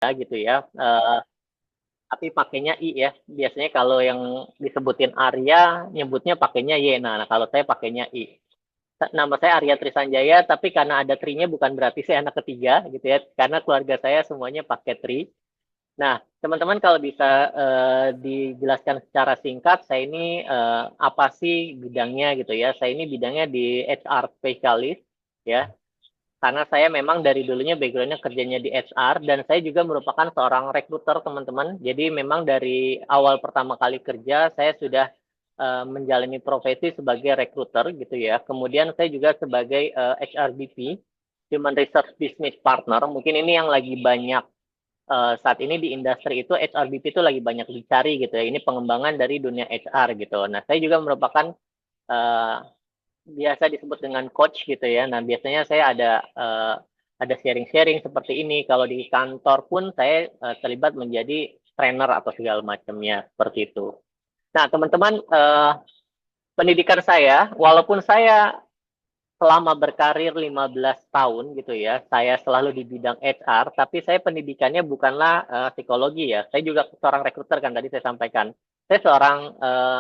gitu ya. Tapi pakainya I ya. Biasanya kalau yang disebutin Arya, nyebutnya pakainya Y. Nah, kalau saya pakainya I. Nama saya Arya Trisanjaya, tapi karena ada trinya bukan berarti saya anak ketiga gitu ya. Karena keluarga saya semuanya pakai tri. Nah, teman-teman kalau bisa dijelaskan secara singkat, saya ini apa sih bidangnya gitu ya. Saya ini bidangnya di HR specialist ya. Karena saya memang dari dulunya backgroundnya kerjanya di HR dan saya juga merupakan seorang rekruter teman-teman. Jadi memang dari awal pertama kali kerja saya sudah menjalani profesi sebagai rekruter gitu ya. Kemudian saya juga sebagai HRBP, Human Resource Business Partner. Mungkin ini yang lagi banyak saat ini di industri itu HRBP itu lagi banyak dicari gitu ya. Ini pengembangan dari dunia HR gitu. Nah, saya juga merupakan eh, biasa disebut dengan coach gitu ya. Nah, biasanya saya ada sharing-sharing seperti ini. Kalau di kantor pun saya terlibat menjadi trainer atau segala macamnya seperti itu. Nah, teman-teman, pendidikan saya, walaupun saya selama berkarir 15 tahun gitu ya, saya selalu di bidang HR, tapi saya pendidikannya bukanlah psikologi ya. Saya juga seorang rekruter kan tadi saya sampaikan. Saya seorang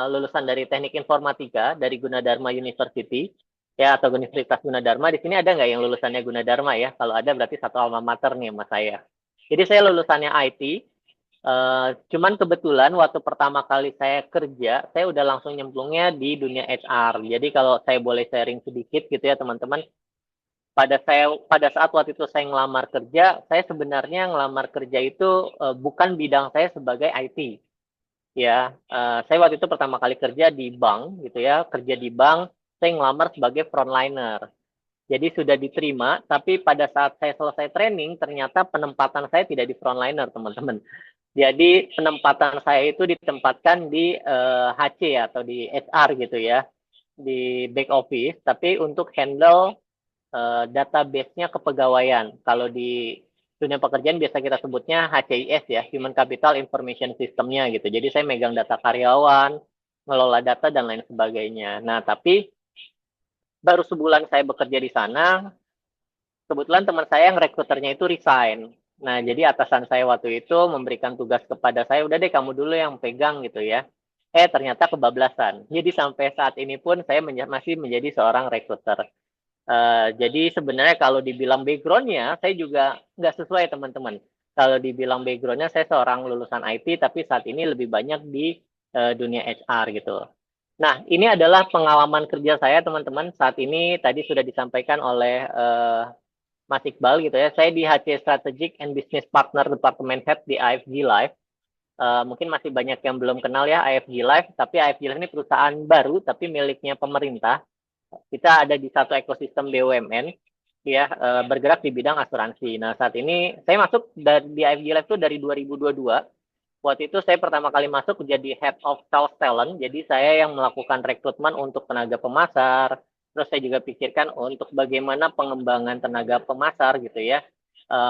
lulusan dari Teknik Informatika dari Gunadarma University ya atau Universitas Gunadarma. Di sini ada nggak yang lulusannya Gunadarma ya? Kalau ada berarti satu alma mater nih sama saya. Jadi saya lulusannya IT, cuman kebetulan waktu pertama kali saya kerja, saya udah langsung nyemplungnya di dunia HR. Jadi kalau saya boleh sharing sedikit gitu ya teman-teman, pada saat waktu itu saya ngelamar kerja, saya sebenarnya ngelamar kerja itu bukan bidang saya sebagai IT. Ya, saya waktu itu pertama kali kerja di bank gitu ya, kerja di bank, saya ngelamar sebagai frontliner. Jadi sudah diterima, tapi pada saat saya selesai training, ternyata penempatan saya tidak di frontliner, teman-teman. Jadi penempatan saya itu ditempatkan di HC atau di HR gitu ya, di back office, tapi untuk handle database-nya kepegawaian. Kalau di dunia pekerjaan biasa kita sebutnya HCIS ya, Human Capital Information System-nya gitu. Jadi saya megang data karyawan, ngelola data dan lain sebagainya. Nah, tapi baru sebulan saya bekerja di sana, kebetulan teman saya yang rekruternya itu resign. Nah, jadi atasan saya waktu itu memberikan tugas kepada saya, udah deh kamu dulu yang pegang gitu ya. Ternyata kebablasan. Jadi sampai saat ini pun saya masih menjadi seorang rekruter. Jadi sebenarnya kalau dibilang background-nya, saya juga nggak sesuai teman-teman. Kalau dibilang background-nya, saya seorang lulusan IT, tapi saat ini lebih banyak di dunia HR gitu. Nah, ini adalah pengalaman kerja saya teman-teman. Saat ini tadi sudah disampaikan oleh Mas Iqbal gitu ya. Saya di HC Strategic and Business Partner Department Head di IFG Live. Mungkin masih banyak yang belum kenal ya IFG Live, tapi IFG Live ini perusahaan baru tapi miliknya pemerintah. Kita ada di satu ekosistem BUMN ya, bergerak di bidang asuransi. Nah, saat ini saya masuk di IFG Live itu dari 2022. Waktu itu saya pertama kali masuk jadi Head of Sales Talent, jadi saya yang melakukan rekrutmen untuk tenaga pemasar, terus saya juga pikirkan untuk bagaimana pengembangan tenaga pemasar gitu ya,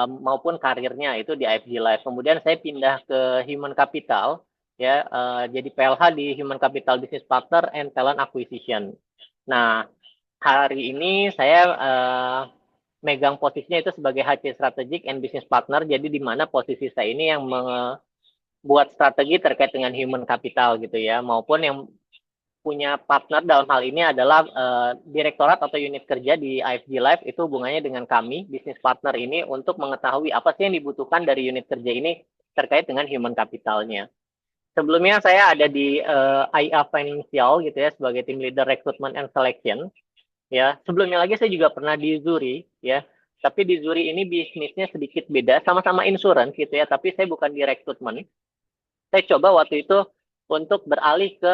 maupun karirnya itu di IFG Live. Kemudian saya pindah ke Human Capital, ya, jadi PLH di Human Capital Business Partner and Talent Acquisition. Nah, hari ini saya megang posisinya itu sebagai HC Strategic and Business Partner, jadi di mana posisi saya ini yang buat strategi terkait dengan human capital gitu ya, maupun yang punya partner dalam hal ini adalah direktorat atau unit kerja di IFG Live itu hubungannya dengan kami, bisnis partner ini untuk mengetahui apa sih yang dibutuhkan dari unit kerja ini terkait dengan human capitalnya. Sebelumnya saya ada di IA Financial gitu ya sebagai tim leader recruitment and selection ya. Sebelumnya lagi saya juga pernah di Zuri ya. Tapi di Zuri ini bisnisnya sedikit beda, sama-sama insurance gitu ya, tapi saya bukan di rekrutmen. Saya coba waktu itu untuk beralih ke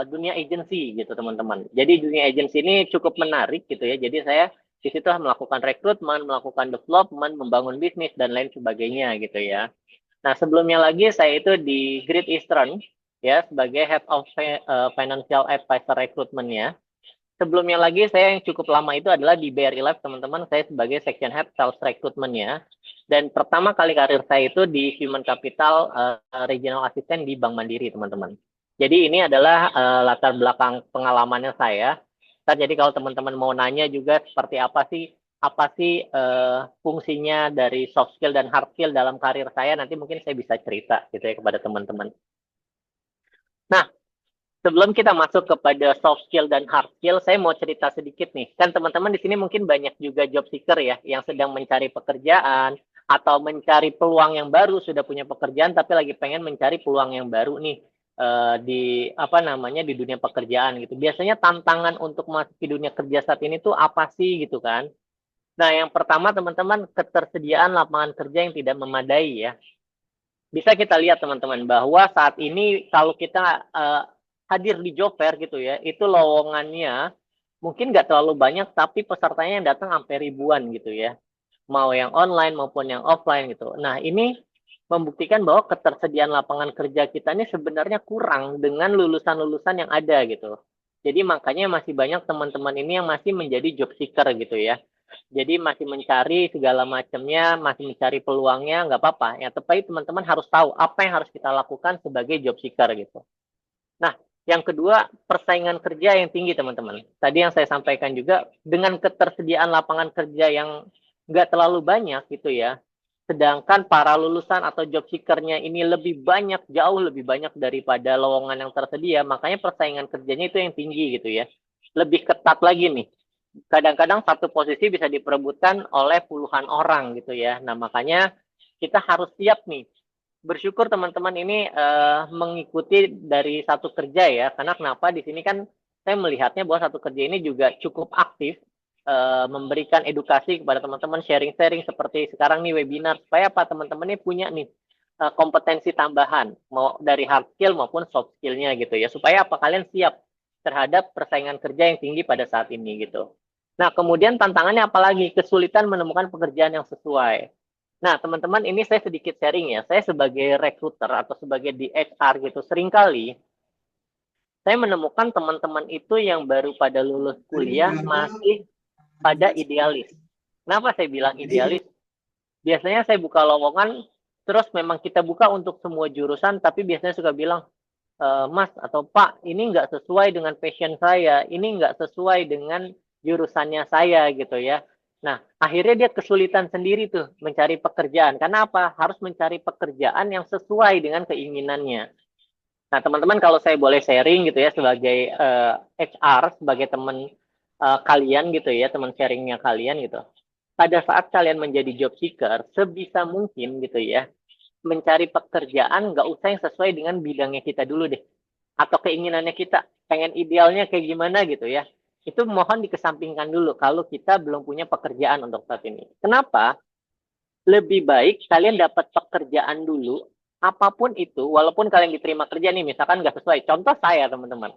dunia agency gitu teman-teman. Jadi dunia agency ini cukup menarik gitu ya. Jadi saya di situ melakukan rekrutmen, melakukan development, membangun bisnis dan lain sebagainya gitu ya. Nah sebelumnya lagi saya itu di Great Eastern ya sebagai Head of Financial Advisor Recruitment-nya. Sebelumnya lagi saya yang cukup lama itu adalah di BRI Life teman-teman, saya sebagai Section Head Sales Recruitment-nya. Dan pertama kali karir saya itu di Human Capital Regional Assistant di Bank Mandiri teman-teman. Jadi ini adalah latar belakang pengalamannya saya. Jadi kalau teman-teman mau nanya juga seperti apa sih apa sih fungsinya dari soft skill dan hard skill dalam karir saya, nanti mungkin saya bisa cerita gitu ya kepada teman-teman. Nah, sebelum kita masuk kepada soft skill dan hard skill, saya mau cerita sedikit nih. Kan teman-teman di sini mungkin banyak juga job seeker ya, yang sedang mencari pekerjaan atau mencari peluang yang baru, sudah punya pekerjaan tapi lagi pengen mencari peluang yang baru nih di apa namanya di dunia pekerjaan gitu. Biasanya tantangan untuk masuk di dunia kerja saat ini tuh apa sih gitu kan? Nah, yang pertama teman-teman, ketersediaan lapangan kerja yang tidak memadai ya. Bisa kita lihat teman-teman bahwa saat ini kalau kita hadir di job fair gitu ya, itu lowongannya mungkin nggak terlalu banyak, tapi pesertanya yang datang sampai ribuan gitu ya. Mau yang online maupun yang offline gitu. Nah, ini membuktikan bahwa ketersediaan lapangan kerja kita ini sebenarnya kurang dengan lulusan-lulusan yang ada gitu. Jadi makanya masih banyak teman-teman ini yang masih menjadi job seeker gitu ya. Jadi masih mencari segala macamnya, masih mencari peluangnya, nggak apa-apa. Yang terbaik teman-teman harus tahu apa yang harus kita lakukan sebagai job seeker gitu. Nah, yang kedua, persaingan kerja yang tinggi teman-teman. Tadi yang saya sampaikan juga, dengan ketersediaan lapangan kerja yang nggak terlalu banyak gitu ya, sedangkan para lulusan atau job seeker-nya ini lebih banyak, jauh lebih banyak daripada lowongan yang tersedia, makanya persaingan kerjanya itu yang tinggi gitu ya. Lebih ketat lagi nih. Kadang-kadang satu posisi bisa diperebutkan oleh puluhan orang gitu ya. Nah, makanya kita harus siap nih. Bersyukur teman-teman ini mengikuti dari satu kerja ya. Karena kenapa di sini kan saya melihatnya bahwa satu kerja ini juga cukup aktif memberikan edukasi kepada teman-teman, sharing-sharing seperti sekarang nih webinar, supaya apa teman-teman ini punya nih kompetensi tambahan mau dari hard skill maupun soft skill-nya gitu ya, supaya apa kalian siap terhadap persaingan kerja yang tinggi pada saat ini gitu. Nah, kemudian tantangannya apalagi? Kesulitan menemukan pekerjaan yang sesuai. Nah, teman-teman, ini saya sedikit sharing ya. Saya sebagai recruiter atau sebagai di HR gitu, seringkali saya menemukan teman-teman itu yang baru pada lulus kuliah masih pada idealis. Kenapa saya bilang idealis? Biasanya saya buka lowongan, terus memang kita buka untuk semua jurusan, tapi biasanya suka bilang, Mas atau Pak, ini nggak sesuai dengan passion saya, ini nggak sesuai dengan jurusannya saya gitu ya. Nah, akhirnya dia kesulitan sendiri tuh mencari pekerjaan. Karena apa? Harus mencari pekerjaan yang sesuai dengan keinginannya. Nah, teman-teman kalau saya boleh sharing gitu ya sebagai HR, sebagai teman kalian gitu ya, teman sharingnya kalian gitu. Pada saat kalian menjadi job seeker, sebisa mungkin gitu ya, mencari pekerjaan nggak usah yang sesuai dengan bidangnya kita dulu deh. Atau keinginannya kita, pengen idealnya kayak gimana gitu ya. Itu mohon dikesampingkan dulu kalau kita belum punya pekerjaan untuk saat ini. Kenapa? Lebih baik kalian dapat pekerjaan dulu, apapun itu, walaupun kalian diterima kerja nih, misalkan nggak sesuai. Contoh saya, teman-teman.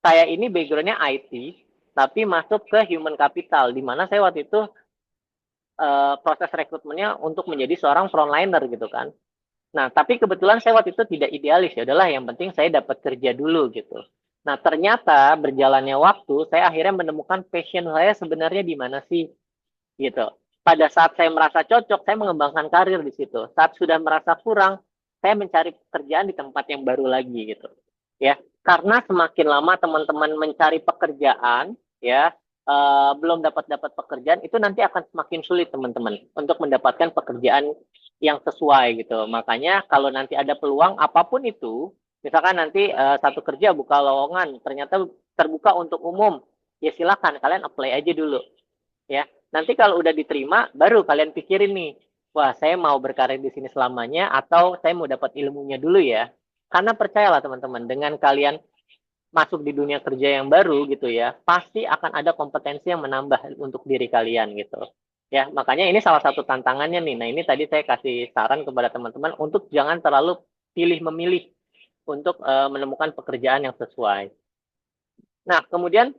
Saya ini background-nya IT, tapi masuk ke human capital, di mana saya waktu itu proses rekrutmennya untuk menjadi seorang frontliner gitu kan. Nah, tapi kebetulan saya waktu itu tidak idealis, ya udahlah yang penting saya dapat kerja dulu gitu. Nah, ternyata berjalannya waktu, saya akhirnya menemukan passion saya sebenarnya di mana sih gitu. Pada saat saya merasa cocok, saya mengembangkan karir di situ. Saat sudah merasa kurang, saya mencari pekerjaan di tempat yang baru lagi gitu. Ya, karena semakin lama teman-teman mencari pekerjaan, ya, belum dapat pekerjaan, itu nanti akan semakin sulit teman-teman untuk mendapatkan pekerjaan yang sesuai gitu. Makanya kalau nanti ada peluang apapun itu, misalkan nanti satu kerja buka lowongan, ternyata terbuka untuk umum, ya silakan kalian apply aja dulu. Ya, nanti kalau udah diterima, baru kalian pikirin nih, wah saya mau berkarir di sini selamanya atau saya mau dapat ilmunya dulu ya. Karena percayalah teman-teman, dengan kalian masuk di dunia kerja yang baru gitu ya, pasti akan ada kompetensi yang menambah untuk diri kalian gitu. Ya, makanya ini salah satu tantangannya nih. Nah, ini tadi saya kasih saran kepada teman-teman untuk jangan terlalu pilih memilih untuk menemukan pekerjaan yang sesuai. Nah, kemudian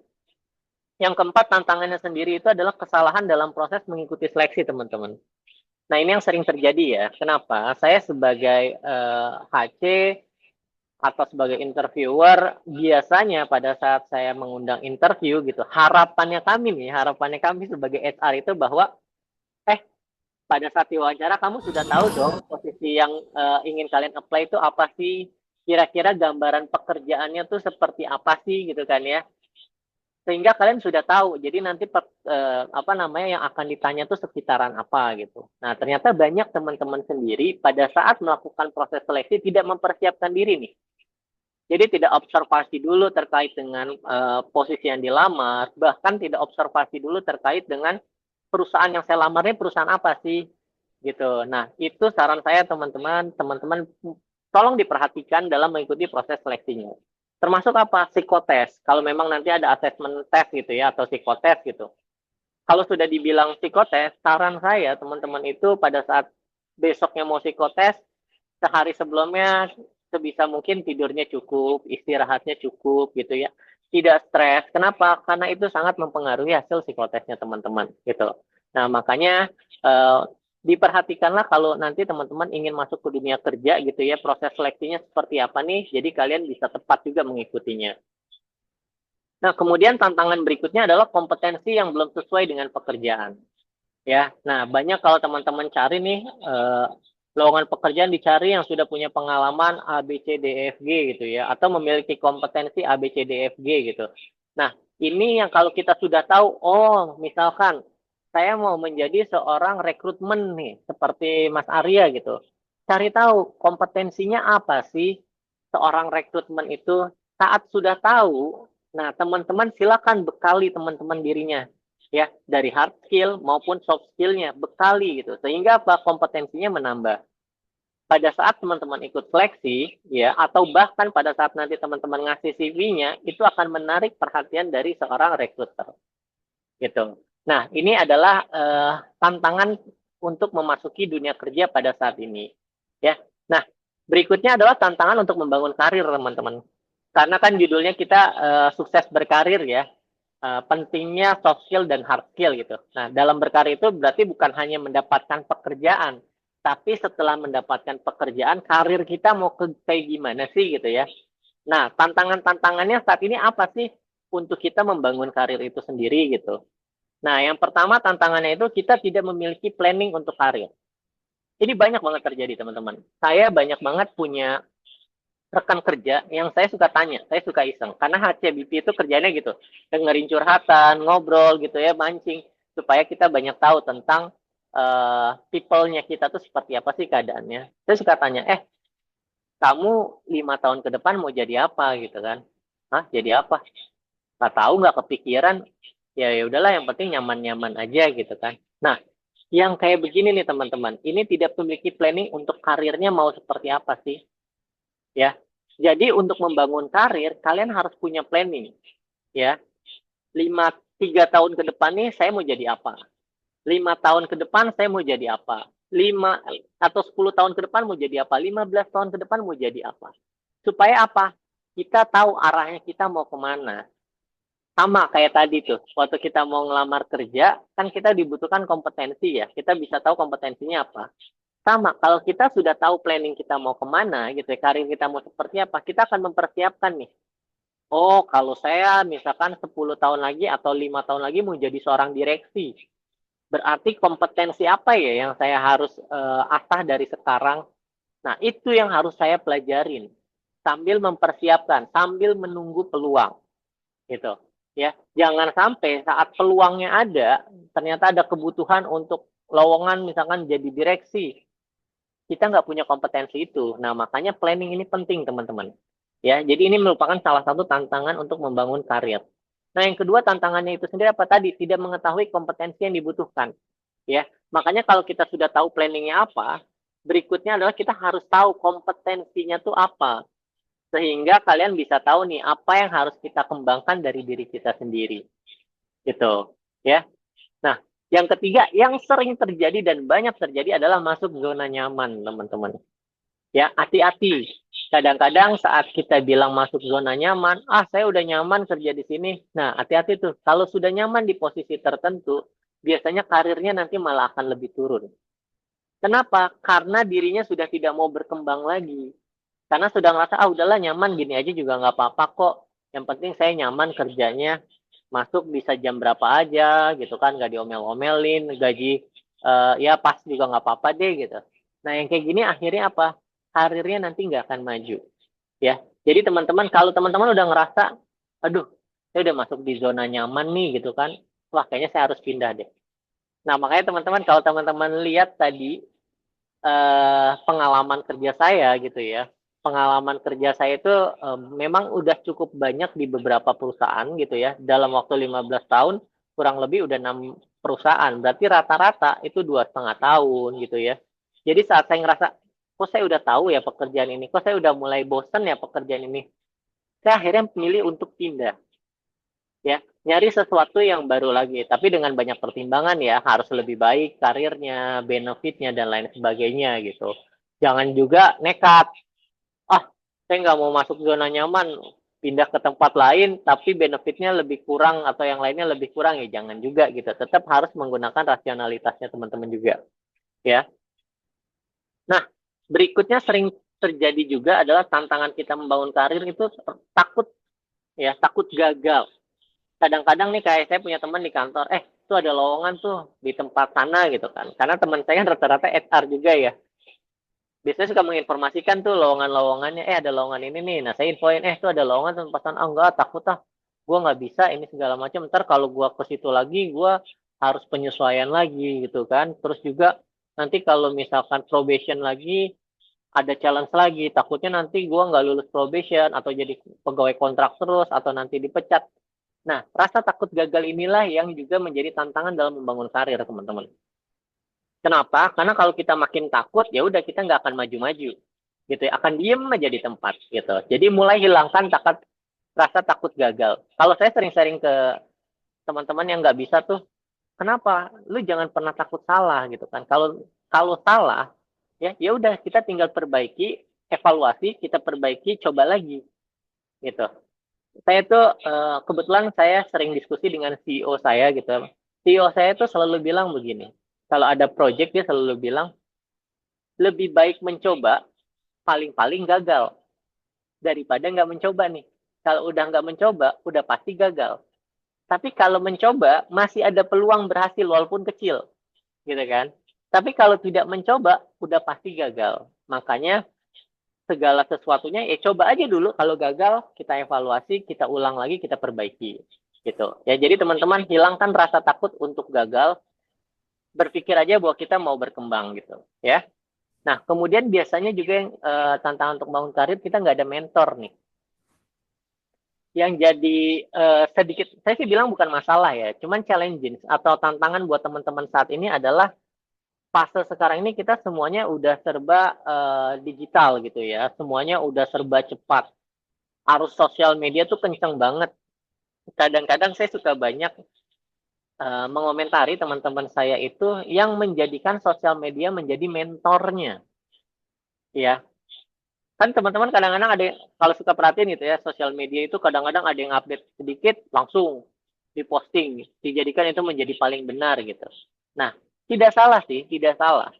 yang keempat tantangannya sendiri itu adalah kesalahan dalam proses mengikuti seleksi teman-teman. Nah, ini yang sering terjadi ya. Kenapa? Saya sebagai HC atau sebagai interviewer, biasanya pada saat saya mengundang interview gitu, harapannya kami sebagai HR itu bahwa pada saat diwawancara kamu sudah tahu dong posisi yang ingin kalian apply itu apa sih? Kira-kira gambaran pekerjaannya tuh seperti apa sih gitu kan ya? Sehingga kalian sudah tahu. Jadi nanti apa namanya yang akan ditanya tuh sekitaran apa gitu. Nah, ternyata banyak teman-teman sendiri pada saat melakukan proses seleksi tidak mempersiapkan diri nih. Jadi tidak observasi dulu terkait dengan posisi yang dilamar, bahkan tidak observasi dulu terkait dengan perusahaan yang saya lamar ini perusahaan apa sih gitu. Nah, itu saran saya teman-teman, teman-teman tolong diperhatikan dalam mengikuti proses seleksinya. Termasuk apa? Psikotes. Kalau memang nanti ada assessment test gitu ya atau psikotes gitu. Kalau sudah dibilang psikotes, saran saya teman-teman itu pada saat besoknya mau psikotes, sehari sebelumnya sebisa mungkin tidurnya cukup, istirahatnya cukup gitu ya. Tidak stres. Kenapa? Karena itu sangat mempengaruhi hasil psikotesnya teman-teman gitu. Nah, makanya eh, diperhatikanlah kalau nanti teman-teman ingin masuk ke dunia kerja gitu ya, proses seleksinya seperti apa nih, jadi kalian bisa tepat juga mengikutinya. Nah, kemudian tantangan berikutnya adalah kompetensi yang belum sesuai dengan pekerjaan. Ya, nah banyak kalau teman-teman cari nih lowongan pekerjaan dicari yang sudah punya pengalaman A, B, C, D, E, F, G gitu ya, atau memiliki kompetensi A, B, C, D, E, F, G gitu. Nah, ini yang kalau kita sudah tahu, oh misalkan saya mau menjadi seorang rekrutmen nih, seperti Mas Arya gitu. Cari tahu kompetensinya apa sih seorang rekrutmen itu. Saat sudah tahu, nah teman-teman silakan bekali teman-teman dirinya ya dari hard skill maupun soft skillnya bekali gitu sehingga apa kompetensinya menambah pada saat teman-teman ikut seleksi ya atau bahkan pada saat nanti teman-teman ngasih CV-nya itu akan menarik perhatian dari seorang rekruter gitu. Nah ini adalah tantangan untuk memasuki dunia kerja pada saat ini ya. Nah berikutnya adalah tantangan untuk membangun karir teman-teman karena kan judulnya kita sukses berkarir ya. Pentingnya soft skill dan hard skill gitu. Nah, dalam berkarir itu berarti bukan hanya mendapatkan pekerjaan, tapi setelah mendapatkan pekerjaan, karir kita mau ke kayak gimana sih gitu ya. Nah, tantangan-tantangannya saat ini apa sih untuk kita membangun karir itu sendiri gitu. Nah, yang pertama tantangannya itu kita tidak memiliki planning untuk karir. Ini banyak banget terjadi teman-teman. Saya banyak banget punya rekan kerja yang saya suka tanya, saya suka iseng. Karena HCBP itu kerjanya gitu, dengerin curhatan, ngobrol gitu ya, mancing supaya kita banyak tahu tentang people-nya kita tuh seperti apa sih keadaannya. Saya suka tanya, kamu 5 tahun ke depan mau jadi apa gitu kan? Hah, jadi apa? Nggak tahu, nggak kepikiran. Ya udahlah, yang penting nyaman-nyaman aja gitu kan. Nah, yang kayak begini nih teman-teman, ini tidak memiliki planning untuk karirnya mau seperti apa sih? Ya. Jadi untuk membangun karir, kalian harus punya planning, ya. 3 tahun ke depan nih saya mau jadi apa? 5 tahun ke depan saya mau jadi apa? 5 atau 10 tahun ke depan mau jadi apa? 15 tahun ke depan mau jadi apa? Supaya apa? Kita tahu arahnya kita mau kemana. Sama kayak tadi tuh, waktu kita mau ngelamar kerja, kan kita dibutuhkan kompetensi ya. Kita bisa tahu kompetensinya apa. Sama, kalau kita sudah tahu planning kita mau kemana, gitu ya, karir kita mau seperti apa, kita akan mempersiapkan nih. Oh, kalau saya misalkan 10 tahun lagi atau 5 tahun lagi mau jadi seorang direksi. Berarti kompetensi apa ya yang saya harus asah dari sekarang? Nah, itu yang harus saya pelajarin. Sambil mempersiapkan, sambil menunggu peluang. Gitu. Ya, jangan sampai saat peluangnya ada, ternyata ada kebutuhan untuk lowongan misalkan jadi direksi, kita nggak punya kompetensi itu. Nah, makanya planning ini penting, teman-teman. Ya, jadi ini merupakan salah satu tantangan untuk membangun karir. Nah, yang kedua tantangannya itu sendiri apa tadi? Tidak mengetahui kompetensi yang dibutuhkan. Ya, makanya kalau kita sudah tahu planningnya apa, berikutnya adalah kita harus tahu kompetensinya tuh apa. Sehingga kalian bisa tahu nih apa yang harus kita kembangkan dari diri kita sendiri. Gitu. Ya. Nah, yang ketiga yang sering terjadi dan banyak terjadi adalah masuk zona nyaman, teman-teman. Ya, hati-hati. Kadang-kadang saat kita bilang masuk zona nyaman, saya udah nyaman kerja di sini. Nah, hati-hati tuh. Kalau sudah nyaman di posisi tertentu, biasanya karirnya nanti malah akan lebih turun. Kenapa? Karena dirinya sudah tidak mau berkembang lagi. Karena sudah ngerasa, udahlah nyaman gini aja juga nggak apa-apa kok. Yang penting saya nyaman kerjanya, masuk bisa jam berapa aja gitu kan, nggak diomel-omelin, gaji ya pas juga nggak apa-apa deh gitu. Nah yang kayak gini akhirnya apa? Karirnya nanti nggak akan maju. Ya, jadi teman-teman kalau teman-teman udah ngerasa, aduh saya udah masuk di zona nyaman nih gitu kan, wah kayaknya saya harus pindah deh. Nah makanya teman-teman, kalau teman-teman lihat tadi pengalaman kerja saya gitu ya, pengalaman kerja saya itu memang udah cukup banyak di beberapa perusahaan gitu ya, dalam waktu 15 tahun kurang lebih udah 6 perusahaan, berarti rata-rata itu 2,5 tahun gitu ya. Jadi saat saya ngerasa, kok saya udah tahu ya pekerjaan ini, kok saya udah mulai bosen ya pekerjaan ini, saya akhirnya memilih untuk pindah ya, nyari sesuatu yang baru lagi, tapi dengan banyak pertimbangan ya, harus lebih baik karirnya, benefitnya dan lain sebagainya gitu. Jangan juga nekat, ah saya nggak mau masuk zona nyaman, pindah ke tempat lain tapi benefitnya lebih kurang atau yang lainnya lebih kurang, ya jangan juga gitu. Tetap harus menggunakan rasionalitasnya teman-teman juga ya. Nah, berikutnya sering terjadi juga adalah tantangan kita membangun karir itu takut ya, takut gagal. Kadang-kadang nih kayak saya punya teman di kantor, itu ada lowongan tuh di tempat sana gitu kan. Karena teman saya kan rata-rata HR juga ya. Biasanya suka menginformasikan tuh lowongan-lowongannya, ada lowongan ini nih. Nah, saya infoin, tuh ada lowongan tempat sana. Enggak, takut ah. Gue nggak bisa ini segala macam. Ntar kalau gue ke situ lagi, gue harus penyesuaian lagi gitu kan. Terus juga nanti kalau misalkan probation lagi, ada challenge lagi. Takutnya nanti gue nggak lulus probation atau jadi pegawai kontrak terus atau nanti dipecat. Nah, rasa takut gagal inilah yang juga menjadi tantangan dalam membangun karir, teman-teman. Kenapa? Karena kalau kita makin takut, ya udah kita nggak akan maju-maju, gitu ya. Akan diem aja di tempat, gitu. Jadi mulai hilangkan rasa takut gagal. Kalau saya sering-sering ke teman-teman yang nggak bisa tuh, kenapa? Lu jangan pernah takut salah, gitu kan. Kalau kalau salah, ya udah kita tinggal perbaiki, evaluasi, kita perbaiki, coba lagi, gitu. Saya tuh kebetulan saya sering diskusi dengan CEO saya gitu. CEO saya tuh selalu bilang begini, kalau ada project dia selalu bilang, lebih baik mencoba, paling-paling gagal, daripada nggak mencoba nih. Kalau udah nggak mencoba, udah pasti gagal. Tapi kalau mencoba, masih ada peluang berhasil walaupun kecil, gitu kan. Tapi kalau tidak mencoba, udah pasti gagal. Makanya segala sesuatunya ya coba aja dulu, kalau gagal kita evaluasi, kita ulang lagi, kita perbaiki gitu ya. Jadi teman-teman, hilangkan rasa takut untuk gagal, berpikir aja bahwa kita mau berkembang gitu ya. Nah kemudian biasanya juga yang tantangan untuk bangun karir, kita nggak ada mentor nih, yang jadi sedikit, saya sih bilang bukan masalah ya, cuman challenging atau tantangan buat teman-teman saat ini adalah fase sekarang ini kita semuanya udah serba digital gitu ya, semuanya udah serba cepat, arus sosial media tuh kenceng banget. Kadang-kadang saya suka banyak mengomentari teman-teman saya itu yang menjadikan sosial media menjadi mentornya. Ya, kan teman-teman kadang-kadang ada kalau suka perhatiin gitu ya, sosial media itu kadang-kadang ada yang update sedikit langsung diposting, dijadikan itu menjadi paling benar gitu. Nah, tidak salah sih, tidak salah.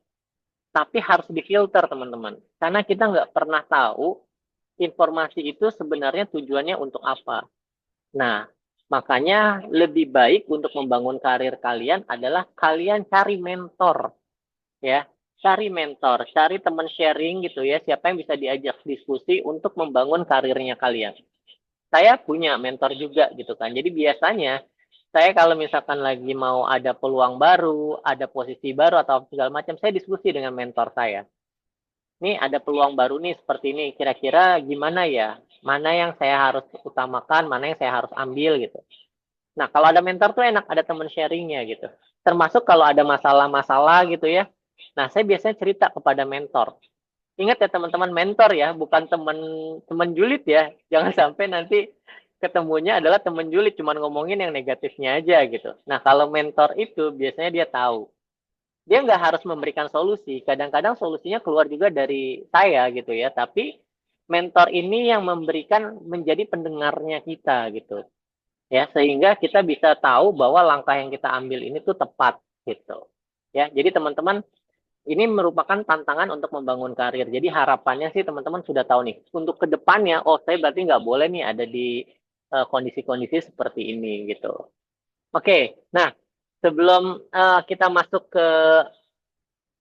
Tapi harus difilter teman-teman. Karena kita nggak pernah tahu informasi itu sebenarnya tujuannya untuk apa. Nah, makanya lebih baik untuk membangun karir kalian adalah kalian cari mentor, ya. Cari mentor, cari teman sharing gitu ya, siapa yang bisa diajak diskusi untuk membangun karirnya kalian. Saya punya mentor juga gitu kan. Jadi biasanya saya kalau misalkan lagi mau ada peluang baru, ada posisi baru atau segala macam, saya diskusi dengan mentor saya. Nih ada peluang baru nih seperti ini, kira-kira gimana ya? Mana yang saya harus utamakan, mana yang saya harus ambil gitu. Nah, kalau ada mentor tuh enak, ada teman sharingnya gitu. Termasuk kalau ada masalah-masalah gitu ya. Nah, saya biasanya cerita kepada mentor. Ingat ya teman-teman, mentor ya, bukan teman teman julid ya. Jangan sampai nanti ketemunya adalah teman julid, cuma ngomongin yang negatifnya aja gitu. Nah, kalau mentor itu biasanya dia tahu. Dia nggak harus memberikan solusi. Kadang-kadang solusinya keluar juga dari saya gitu ya. Tapi mentor ini yang memberikan, menjadi pendengarnya kita gitu ya, sehingga kita bisa tahu bahwa langkah yang kita ambil ini tuh tepat gitu ya. Jadi teman-teman, ini merupakan tantangan untuk membangun karir. Jadi harapannya sih teman-teman sudah tahu nih untuk kedepannya, oh saya berarti nggak boleh nih ada di kondisi-kondisi seperti ini gitu. Oke, nah sebelum kita masuk ke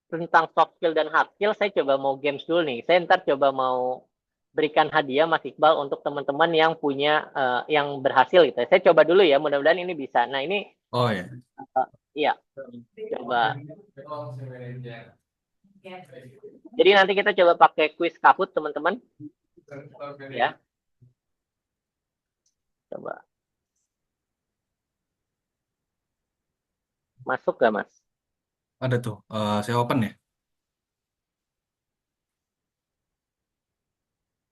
tentang soft skill dan hard skill, saya coba mau games dulu nih. Saya ntar coba mau berikan hadiah Mas Iqbal untuk teman-teman yang punya yang berhasil gitu. Saya coba dulu ya, mudah-mudahan ini bisa. Nah ini Oh ya. iya, coba. Jadi nanti kita coba pakai kuis Kahoot teman-teman. Ya, coba masuk gak Mas? Ada tuh. Saya open ya.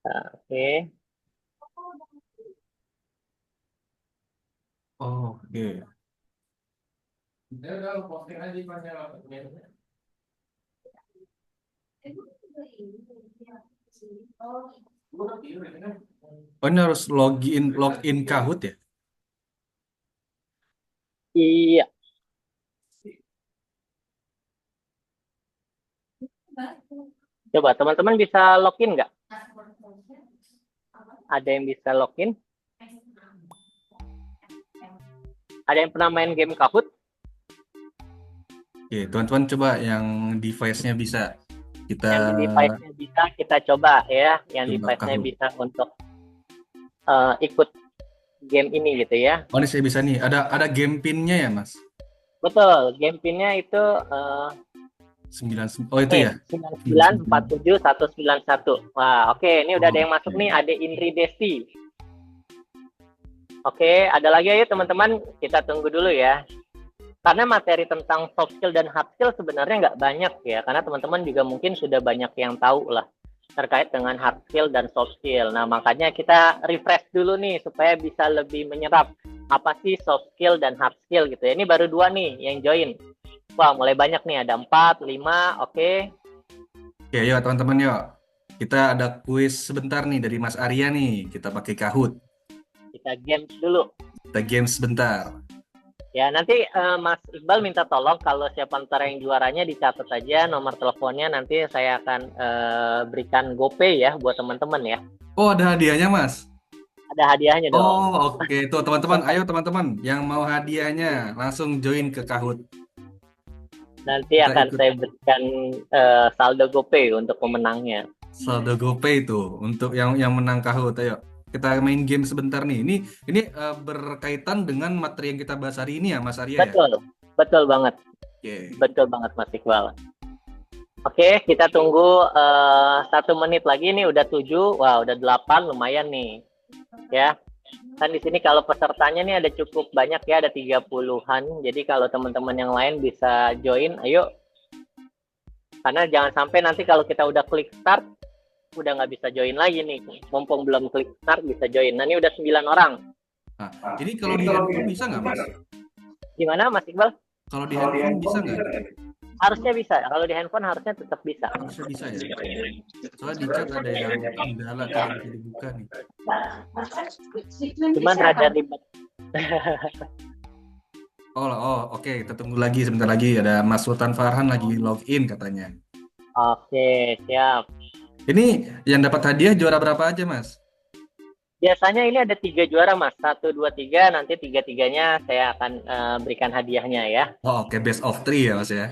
Nah, oke. Oh, oke. Oh, ini harus login Kahoot ya? Iya, coba teman-teman bisa login nggak? Ada yang bisa login? Ada yang pernah main game Kahoot? Oke, teman-teman coba yang device-nya bisa kita Yang device-nya bisa kita coba ya, yang coba device-nya Kahoot. bisa untuk ikut game ini gitu ya. Oh, ini saya bisa nih. Ada game pin-nya ya, Mas? Betul, game pinnya itu 9. Oh, itu ya. 9947 191. Wah, oke, ini udah ada yang masuk Oke. nih, ada Indri Desti. Oke, ada lagi ayo teman-teman, kita tunggu dulu ya. Karena materi tentang soft skill dan hard skill sebenarnya nggak banyak ya, karena teman-teman juga mungkin sudah banyak yang tahu lah terkait dengan hard skill dan soft skill. Nah, makanya kita refresh dulu nih supaya bisa lebih menyerap apa sih soft skill dan hard skill gitu ya. Ini baru 2 nih yang join. Wah, mulai banyak nih, ada 4, 5, oke. Oke, yuk teman-teman yuk. Kita ada kuis sebentar nih dari Mas Arya nih. Kita pakai Kahoot. Kita game dulu. Kita game sebentar. Ya, nanti Mas Iqbal minta tolong kalau siapa ntar yang juaranya dicatat aja nomor teleponnya, nanti saya akan berikan GoPay ya buat teman-teman ya. Oh, ada hadiahnya, Mas. Ada hadiahnya dong. Oh, oke. Tuh, teman-teman. Ayo, teman-teman. Yang mau hadiahnya, langsung join ke Kahoot. Nanti Kita akan ikut saya berikan saldo GoPay untuk pemenangnya. saldo GoPay tuh untuk yang menang Kahoot. Ayo, kita main game sebentar nih. Ini berkaitan dengan materi yang kita bahas hari ini ya, Mas Arya ya. Betul, betul banget. Oke. Betul banget Mas Iqbal. Oke, kita tunggu 1 menit lagi nih, udah 7, wah udah 8, lumayan nih. Ya, kan di sini kalau pesertanya nih ada cukup banyak ya, ada 30-an. Jadi kalau teman-teman yang lain bisa join, ayo. Karena jangan sampai nanti kalau kita udah klik start, udah nggak bisa join lagi nih. Mumpung belum klik start bisa join. Nah ini udah 9 orang. Nah, ini kalau di handphone bisa nggak, Mas? Gimana Mas Iqbal? Kalau di handphone bisa nggak? Harusnya bisa. Kalau di handphone harusnya tetap bisa. Harusnya bisa ya. Soalnya di chat ada yang kendala tidak bisa dibuka nih. Cuman rada ribet. Oh, oke. Kita tunggu lagi sebentar lagi. Ada Mas Sultan Farhan lagi login katanya. Oke, siap. Ini yang dapat hadiah juara berapa aja, Mas? Biasanya ini ada 3 juara Mas. 1, 2, 3. Nanti 3-3-nya saya akan berikan hadiahnya ya. Oh, oke. Best of 3 ya, Mas ya.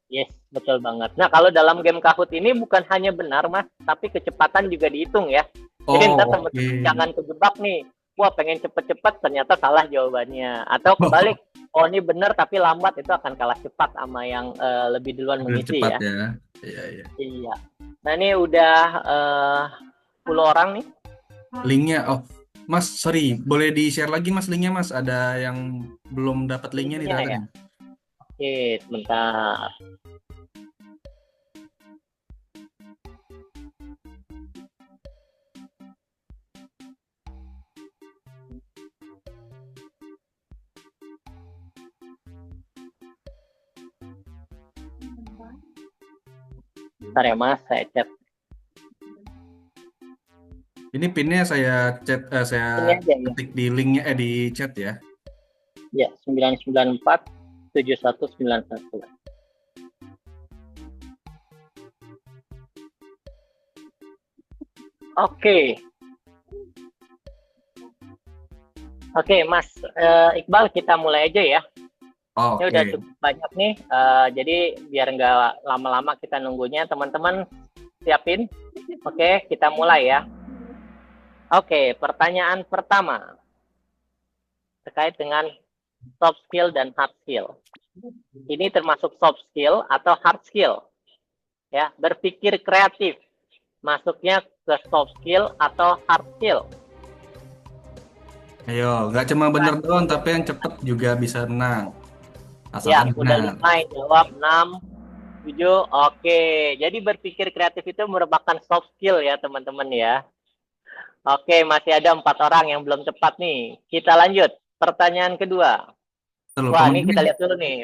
Yes, betul banget. Nah, kalau dalam game Kahoot ini bukan hanya benar, Mas, tapi kecepatan juga dihitung ya. Jadi ntar Oh, oke. teman-teman jangan kejebak nih. Wah, pengen cepet-cepet, ternyata salah jawabannya. Atau kebalik, oh ini benar tapi lambat, itu akan kalah cepat sama yang lebih duluan Lebih mengisi cepat ya. ya. Iya, iya. Iya. Nah, ini udah 10 orang nih. Linknya, oh, Mas, sorry, boleh di-share lagi, Mas, linknya, Mas. Ada yang belum dapat linknya nih, Linknya ya. teman-teman. Oke, sebentar. Bentar ya Mas, saya chat. Ini pinnya saya Ini aja ya. ketik di linknya di chat ya. Ya, 994 7191. Oke. Oke, Mas Iqbal, kita mulai aja ya. Oh, Ini udah oke. cukup banyak nih, jadi biar nggak lama-lama kita nunggunya, teman-teman siapin. Oke, kita mulai ya. Oke, pertanyaan pertama terkait dengan soft skill dan hard skill. Ini termasuk soft skill atau hard skill? Ya, berpikir kreatif. Masuknya ke soft skill atau hard skill? Ayo, nggak cuma bener doang, tapi yang cepet juga bisa menang. Ya, Asalkan udah benar. 5 yang jawab, 6, 7. Oke, jadi berpikir kreatif itu merupakan soft skill ya teman-teman ya. Oke, masih ada 4 orang yang belum cepat nih. Kita lanjut. Pertanyaan kedua. Tuh, Wah, ini kita pemimpin. lihat dulu nih.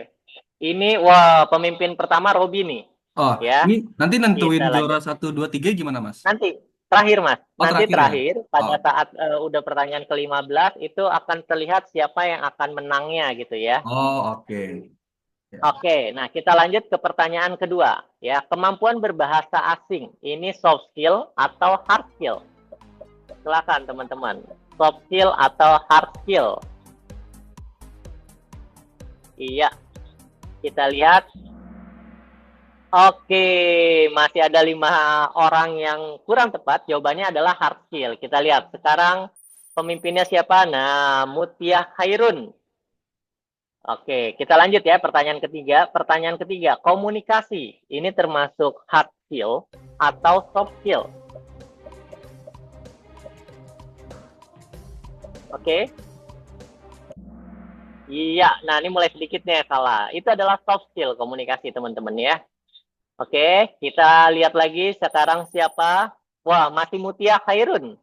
Ini, wah, pemimpin pertama Robi nih. Oh, Ya, ini nanti nentuin kita juara lanjut. 1, 2, 3 gimana, Mas? Nanti, terakhir Mas. Oh, Nanti terakhir ya? terakhir, pada Oh, saat udah pertanyaan ke-15, itu akan terlihat siapa yang akan menangnya gitu ya. oh, oke. Ya. Oke, nah kita lanjut ke pertanyaan kedua. Ya, kemampuan berbahasa asing. Ini soft skill atau hard skill? Silakan teman-teman. Soft skill atau hard skill? Iya, kita lihat. Oke, masih ada 5 orang yang kurang tepat. Jawabannya adalah hard skill. Kita lihat sekarang pemimpinnya siapa? Nah, Mutia Khairun. Oke, kita lanjut ya pertanyaan ketiga. Pertanyaan ketiga, komunikasi. Ini termasuk hard skill atau soft skill? Oke. Iya, nah ini mulai sedikit nih salah. Itu adalah soft skill komunikasi teman-teman ya. Oke, kita lihat lagi sekarang siapa? Wah, masih Mutia Khairun.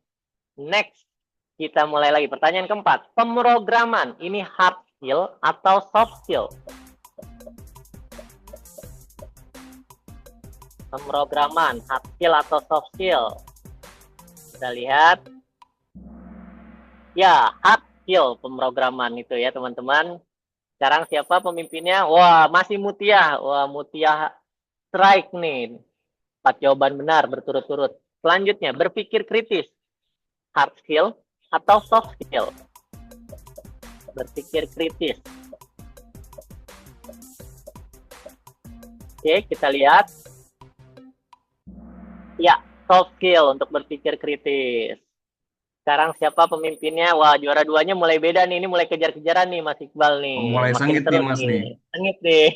Next, kita mulai lagi. Pertanyaan keempat, pemrograman. Ini hard skill atau soft skill? Pemrograman, hard skill atau soft skill? Kita lihat. Ya, hard skill pemrograman itu ya teman-teman. Sekarang siapa pemimpinnya? Wah, masih Mutia. Wah, Mutia strike nih. 4 jawaban benar berturut-turut. Selanjutnya, berpikir kritis. Hard skill atau soft skill? Berpikir kritis. Oke, kita lihat. Ya, soft skill untuk berpikir kritis. Sekarang siapa pemimpinnya? Wah, juara duanya mulai beda nih. Ini mulai kejar-kejaran nih Mas Iqbal nih. Oh, mulai Makin sengit seru nih, Mas nih. nih. Sengit nih.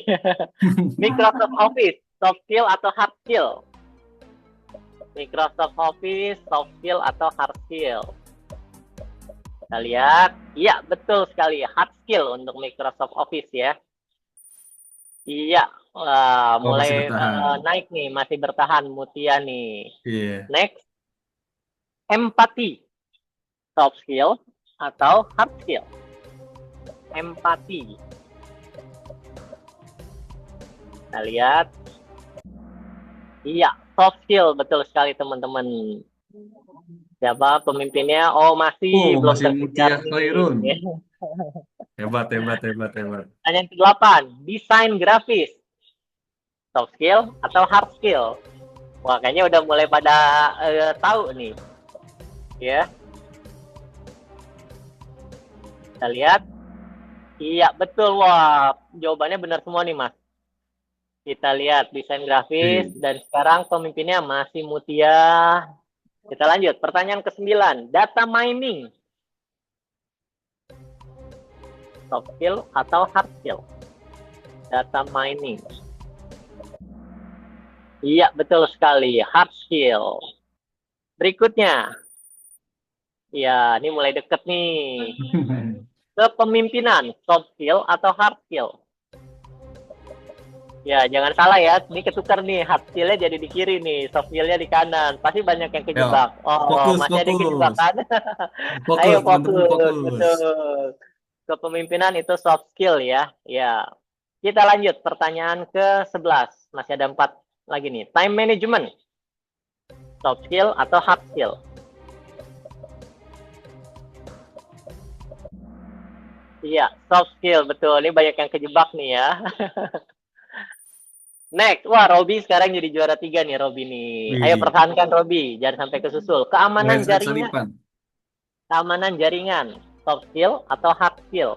Microsoft Office, soft skill atau hard skill? Microsoft Office, soft skill atau hard skill? Kita lihat. Iya, betul sekali. Hard skill untuk Microsoft Office ya. Iya, wah, Oh, mulai masih bertahan. naik nih. Masih bertahan Mutia nih. Iya. Next, empati. Soft skill atau hard skill? Empati. Kita lihat. Iya, soft skill. Betul sekali teman-teman. Siapa pemimpinnya? Oh, masih belum Masih terkejar Mutia nih. Khairun. Hebat, hebat, hebat, hebat. Pertanyaan ke-8, desain grafis. Soft skill atau hard skill? Wah, kayaknya udah mulai pada tahu nih. Ya, kita lihat. Iya, betul. Wah, jawabannya benar semua nih, Mas. Kita lihat desain grafis Oke. dan sekarang pemimpinnya masih Mutia. Kita lanjut. Pertanyaan ke-9, data mining. Soft skill atau hard skill? Data mining. Iya, betul sekali. Hard skill. Berikutnya. Ya, ini mulai deket nih. Kepemimpinan, soft skill atau hard skill? Ya, jangan salah ya. Ini ketukar nih. Hard skill-nya jadi di kiri nih. Soft skill-nya di kanan. Pasti banyak yang Ya, kejebak. Oh, fokus, masih ada yang kejebak fokus. kan? Fokus, Ayo teman-teman, fokus. fokus. Betul. Kepemimpinan itu soft skill ya. Ya. Kita lanjut. Pertanyaan ke-11. Masih ada 4 lagi nih. Time management. Soft skill atau hard skill? Iya, soft skill. Betul. Ini banyak yang kejebak nih ya. Next, wah Robi sekarang jadi juara 3 nih Robi nih. Ayo Wih, pertahankan Robi, jangan sampai kesusul. mulai Keamanan jaringan, salip-salipan. keamanan jaringan, soft skill atau hard skill?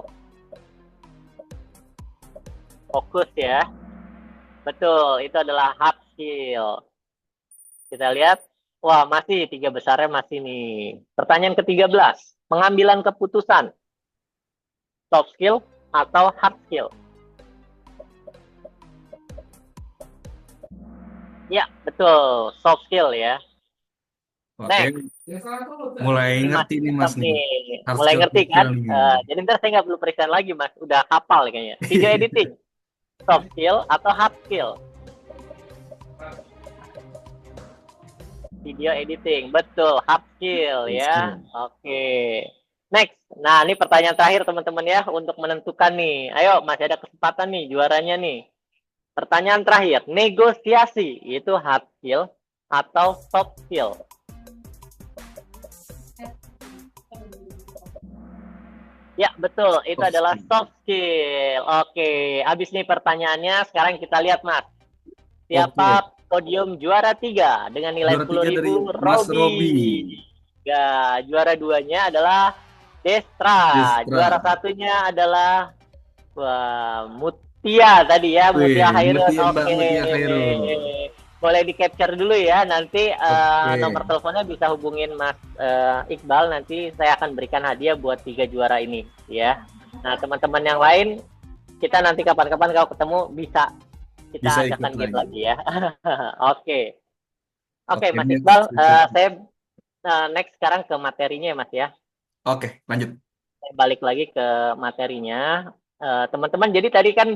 Fokus ya. Betul, itu adalah hard skill. Kita lihat. Wah, masih tiga besarnya masih nih. Pertanyaan ke-13. Pengambilan keputusan, soft skill atau hard skill? Ya, betul. Soft skill ya. Oke, Next. mulai Ini ngerti masih nih cakep Mas nih. nih. Hard Mulai skill, ngerti soft kan? skill nih. Jadi ntar saya nggak perlu periksa lagi, Mas. Udah hafal kayaknya. Video editing, soft skill atau hard skill? Video editing, betul. Hard skill Hard ya. skill. Oke. Next. Nah, ini pertanyaan terakhir teman-teman ya untuk menentukan nih. Ayo, masih ada kesempatan nih juaranya nih. Pertanyaan terakhir, negosiasi itu hard skill atau soft skill? Ya, betul. Itu Soft adalah skill. soft skill. Oke, habis nih pertanyaannya. Sekarang kita lihat, Mas. Oke, Siapa podium juara 3 dengan nilai juara sepuluh tiga dari ribu? Mas Robi. Robi. Ya, juara duanya adalah Destra. Juara Destra. satunya adalah wah, Mutia tadi ya, Wih, Mutia Hairun. Mbak Oke. Mutia Khairul. Boleh di-capture dulu ya. Nanti nomor Oke, teleponnya bisa hubungin Mas Iqbal. Nanti saya akan berikan hadiah buat 3 juara ini ya. Nah, teman-teman yang lain, kita nanti kapan-kapan kalau ketemu bisa bisa kita ikut adakan game lagi. lagi ya. Oke. Oke, Oke, Mas next. Iqbal, saya next sekarang ke materinya ya, Mas ya. Oke, lanjut. Saya balik lagi ke materinya. Teman-teman, jadi tadi kan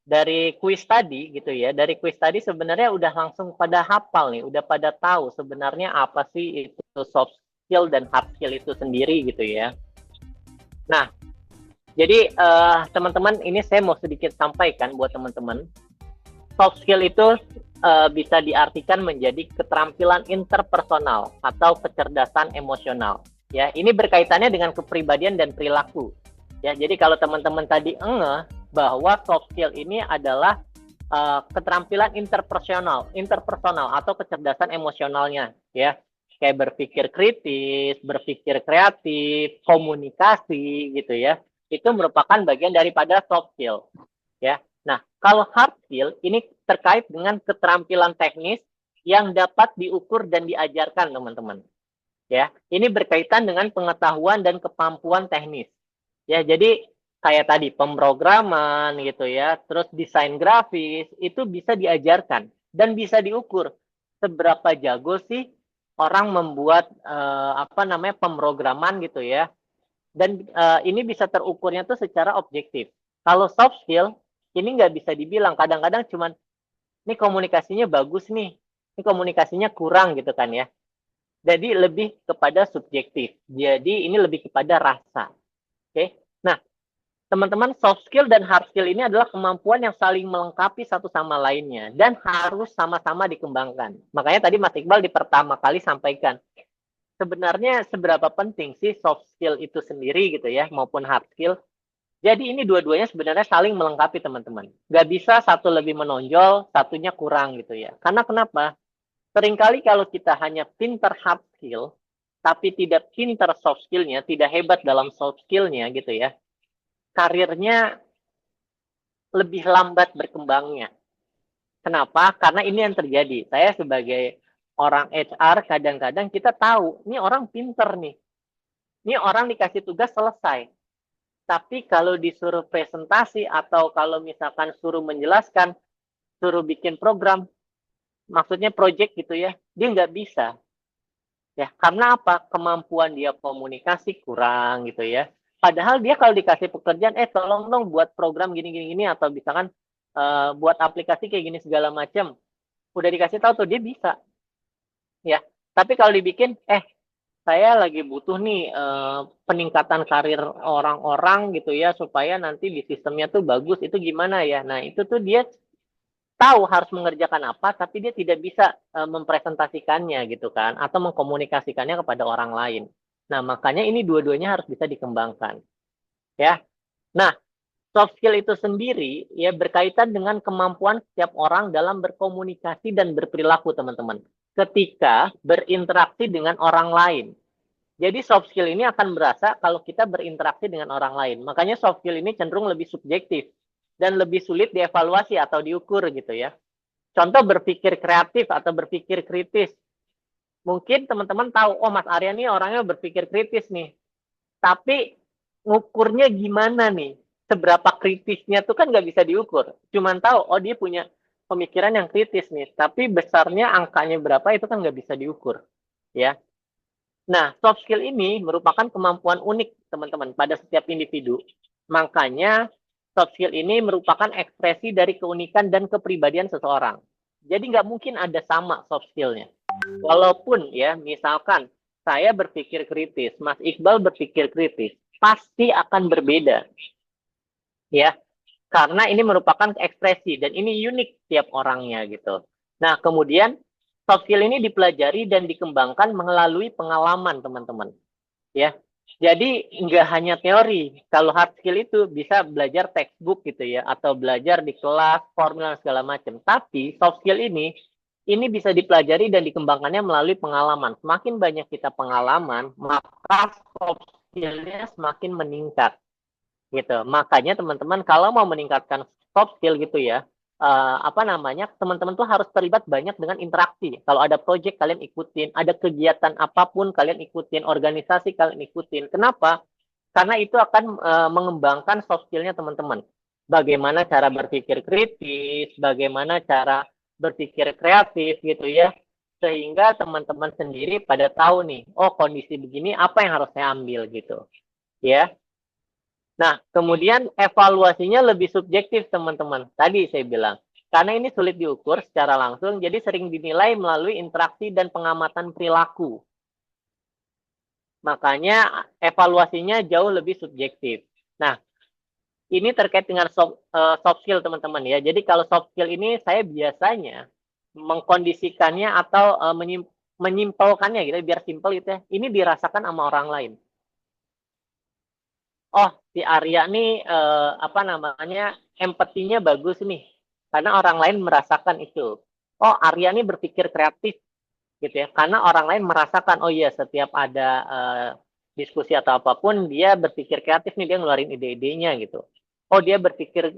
dari kuis tadi gitu ya. Dari kuis tadi sebenarnya udah langsung pada hafal nih, udah pada tahu sebenarnya apa sih itu soft skill dan hard skill itu sendiri gitu ya. Nah, jadi teman-teman ini saya mau sedikit sampaikan buat teman-teman. Soft skill itu bisa diartikan menjadi keterampilan interpersonal atau kecerdasan emosional. Ya, ini berkaitannya dengan kepribadian dan perilaku. Ya, jadi kalau teman-teman tadi bahwa soft skill ini adalah keterampilan interpersonal atau kecerdasan emosionalnya, ya. Kayak berpikir kritis, berpikir kreatif, komunikasi gitu ya. Itu merupakan bagian daripada soft skill, ya. Nah, kalau hard skill ini terkait dengan keterampilan teknis yang dapat diukur dan diajarkan, teman-teman. Ya, ini berkaitan dengan pengetahuan dan kemampuan teknis. Ya, jadi kayak tadi pemrograman gitu ya, terus desain grafis itu bisa diajarkan dan bisa diukur seberapa jago sih orang membuat apa namanya pemrograman gitu ya. Dan ini bisa terukurnya tuh secara objektif. Kalau soft skill ini nggak bisa dibilang. Kadang-kadang cuman ini komunikasinya bagus nih, ini komunikasinya kurang gitu kan ya. Jadi lebih kepada subjektif. Jadi ini lebih kepada rasa. Oke. Nah, teman-teman, soft skill dan hard skill ini adalah kemampuan yang saling melengkapi satu sama lainnya dan harus sama-sama dikembangkan. Makanya tadi Mas Iqbal di pertama kali sampaikan, sebenarnya seberapa penting sih soft skill itu sendiri gitu ya, maupun hard skill. Jadi ini dua-duanya sebenarnya saling melengkapi teman-teman. Gak bisa satu lebih menonjol, satunya kurang gitu ya. Karena kenapa? Seringkali kalau kita hanya pinter hard skill, tapi tidak pinter soft skillnya, tidak hebat dalam soft skillnya gitu ya, karirnya lebih lambat berkembangnya. Kenapa? Karena ini yang terjadi. Saya sebagai orang HR kadang-kadang kita tahu, ini orang pinter nih. Ini orang dikasih tugas selesai. Tapi kalau disuruh presentasi atau kalau misalkan suruh menjelaskan, suruh bikin program, maksudnya project gitu ya, dia nggak bisa. Ya, karena apa? Kemampuan dia komunikasi kurang gitu ya. Padahal dia kalau dikasih pekerjaan, tolong dong buat program gini-gini atau misalkan buat aplikasi kayak gini segala macam. Udah dikasih tahu tuh dia bisa. Ya, tapi kalau dibikin, saya lagi butuh nih peningkatan karir orang-orang gitu ya supaya nanti di sistemnya tuh bagus. Itu gimana ya? Nah, itu tuh dia tahu harus mengerjakan apa, tapi dia tidak bisa mempresentasikannya gitu kan, atau mengkomunikasikannya kepada orang lain. Nah, makanya ini dua-duanya harus bisa dikembangkan. Ya. Nah, soft skill itu sendiri ya berkaitan dengan kemampuan setiap orang dalam berkomunikasi dan berperilaku, teman-teman. Ketika berinteraksi dengan orang lain. Jadi soft skill ini akan berasa kalau kita berinteraksi dengan orang lain. Makanya soft skill ini cenderung lebih subjektif dan lebih sulit dievaluasi atau diukur gitu ya. Contoh berpikir kreatif atau berpikir kritis. Mungkin teman-teman tahu, oh Mas Arya nih orangnya berpikir kritis nih. Tapi ngukurnya gimana nih? Seberapa kritisnya tuh kan nggak bisa diukur. Cuman tahu, oh dia punya pemikiran yang kritis nih. Tapi besarnya angkanya berapa itu kan nggak bisa diukur. Ya. Nah, soft skill ini merupakan kemampuan unik teman-teman pada setiap individu. Makanya soft skill ini merupakan ekspresi dari keunikan dan kepribadian seseorang. Jadi nggak mungkin ada sama soft skillnya. Walaupun ya, misalkan saya berpikir kritis, Mas Iqbal berpikir kritis, pasti akan berbeda, ya, karena ini merupakan ekspresi dan ini unik tiap orangnya gitu. Nah, kemudian soft skill ini dipelajari dan dikembangkan melalui pengalaman teman-teman, ya. Jadi nggak hanya teori. Kalau hard skill itu bisa belajar textbook gitu ya, atau belajar di kelas, formula segala macam. Tapi soft skill ini bisa dipelajari dan dikembangkannya melalui pengalaman. Semakin banyak kita pengalaman, maka soft skill-nya semakin meningkat. Gitu. Makanya teman-teman kalau mau meningkatkan soft skill gitu ya, teman-teman tuh harus terlibat banyak dengan interaksi. Kalau ada project kalian ikutin, ada kegiatan apapun kalian ikutin, organisasi kalian ikutin. Kenapa? Karena itu akan mengembangkan soft skill-nya teman-teman. Bagaimana cara berpikir kritis, bagaimana cara berpikir kreatif gitu ya. Sehingga teman-teman sendiri pada tahu nih, oh kondisi begini apa yang harus saya ambil gitu. Ya. Nah, kemudian evaluasinya lebih subjektif teman-teman. Tadi saya bilang, karena ini sulit diukur secara langsung, jadi sering dinilai melalui interaksi dan pengamatan perilaku. Makanya evaluasinya jauh lebih subjektif. Nah, ini terkait dengan soft skill teman-teman ya. Jadi kalau soft skill ini saya biasanya mengkondisikannya atau menyimpulkannya gitu, biar simpel gitu ya. Ini dirasakan sama orang lain. Oh, si Arya nih empatinya bagus nih. Karena orang lain merasakan itu. Oh, Arya nih berpikir kreatif gitu ya. Karena orang lain merasakan, oh iya setiap ada diskusi atau apapun dia berpikir kreatif nih, dia ngeluarin ide-idenya gitu. Oh, dia berpikir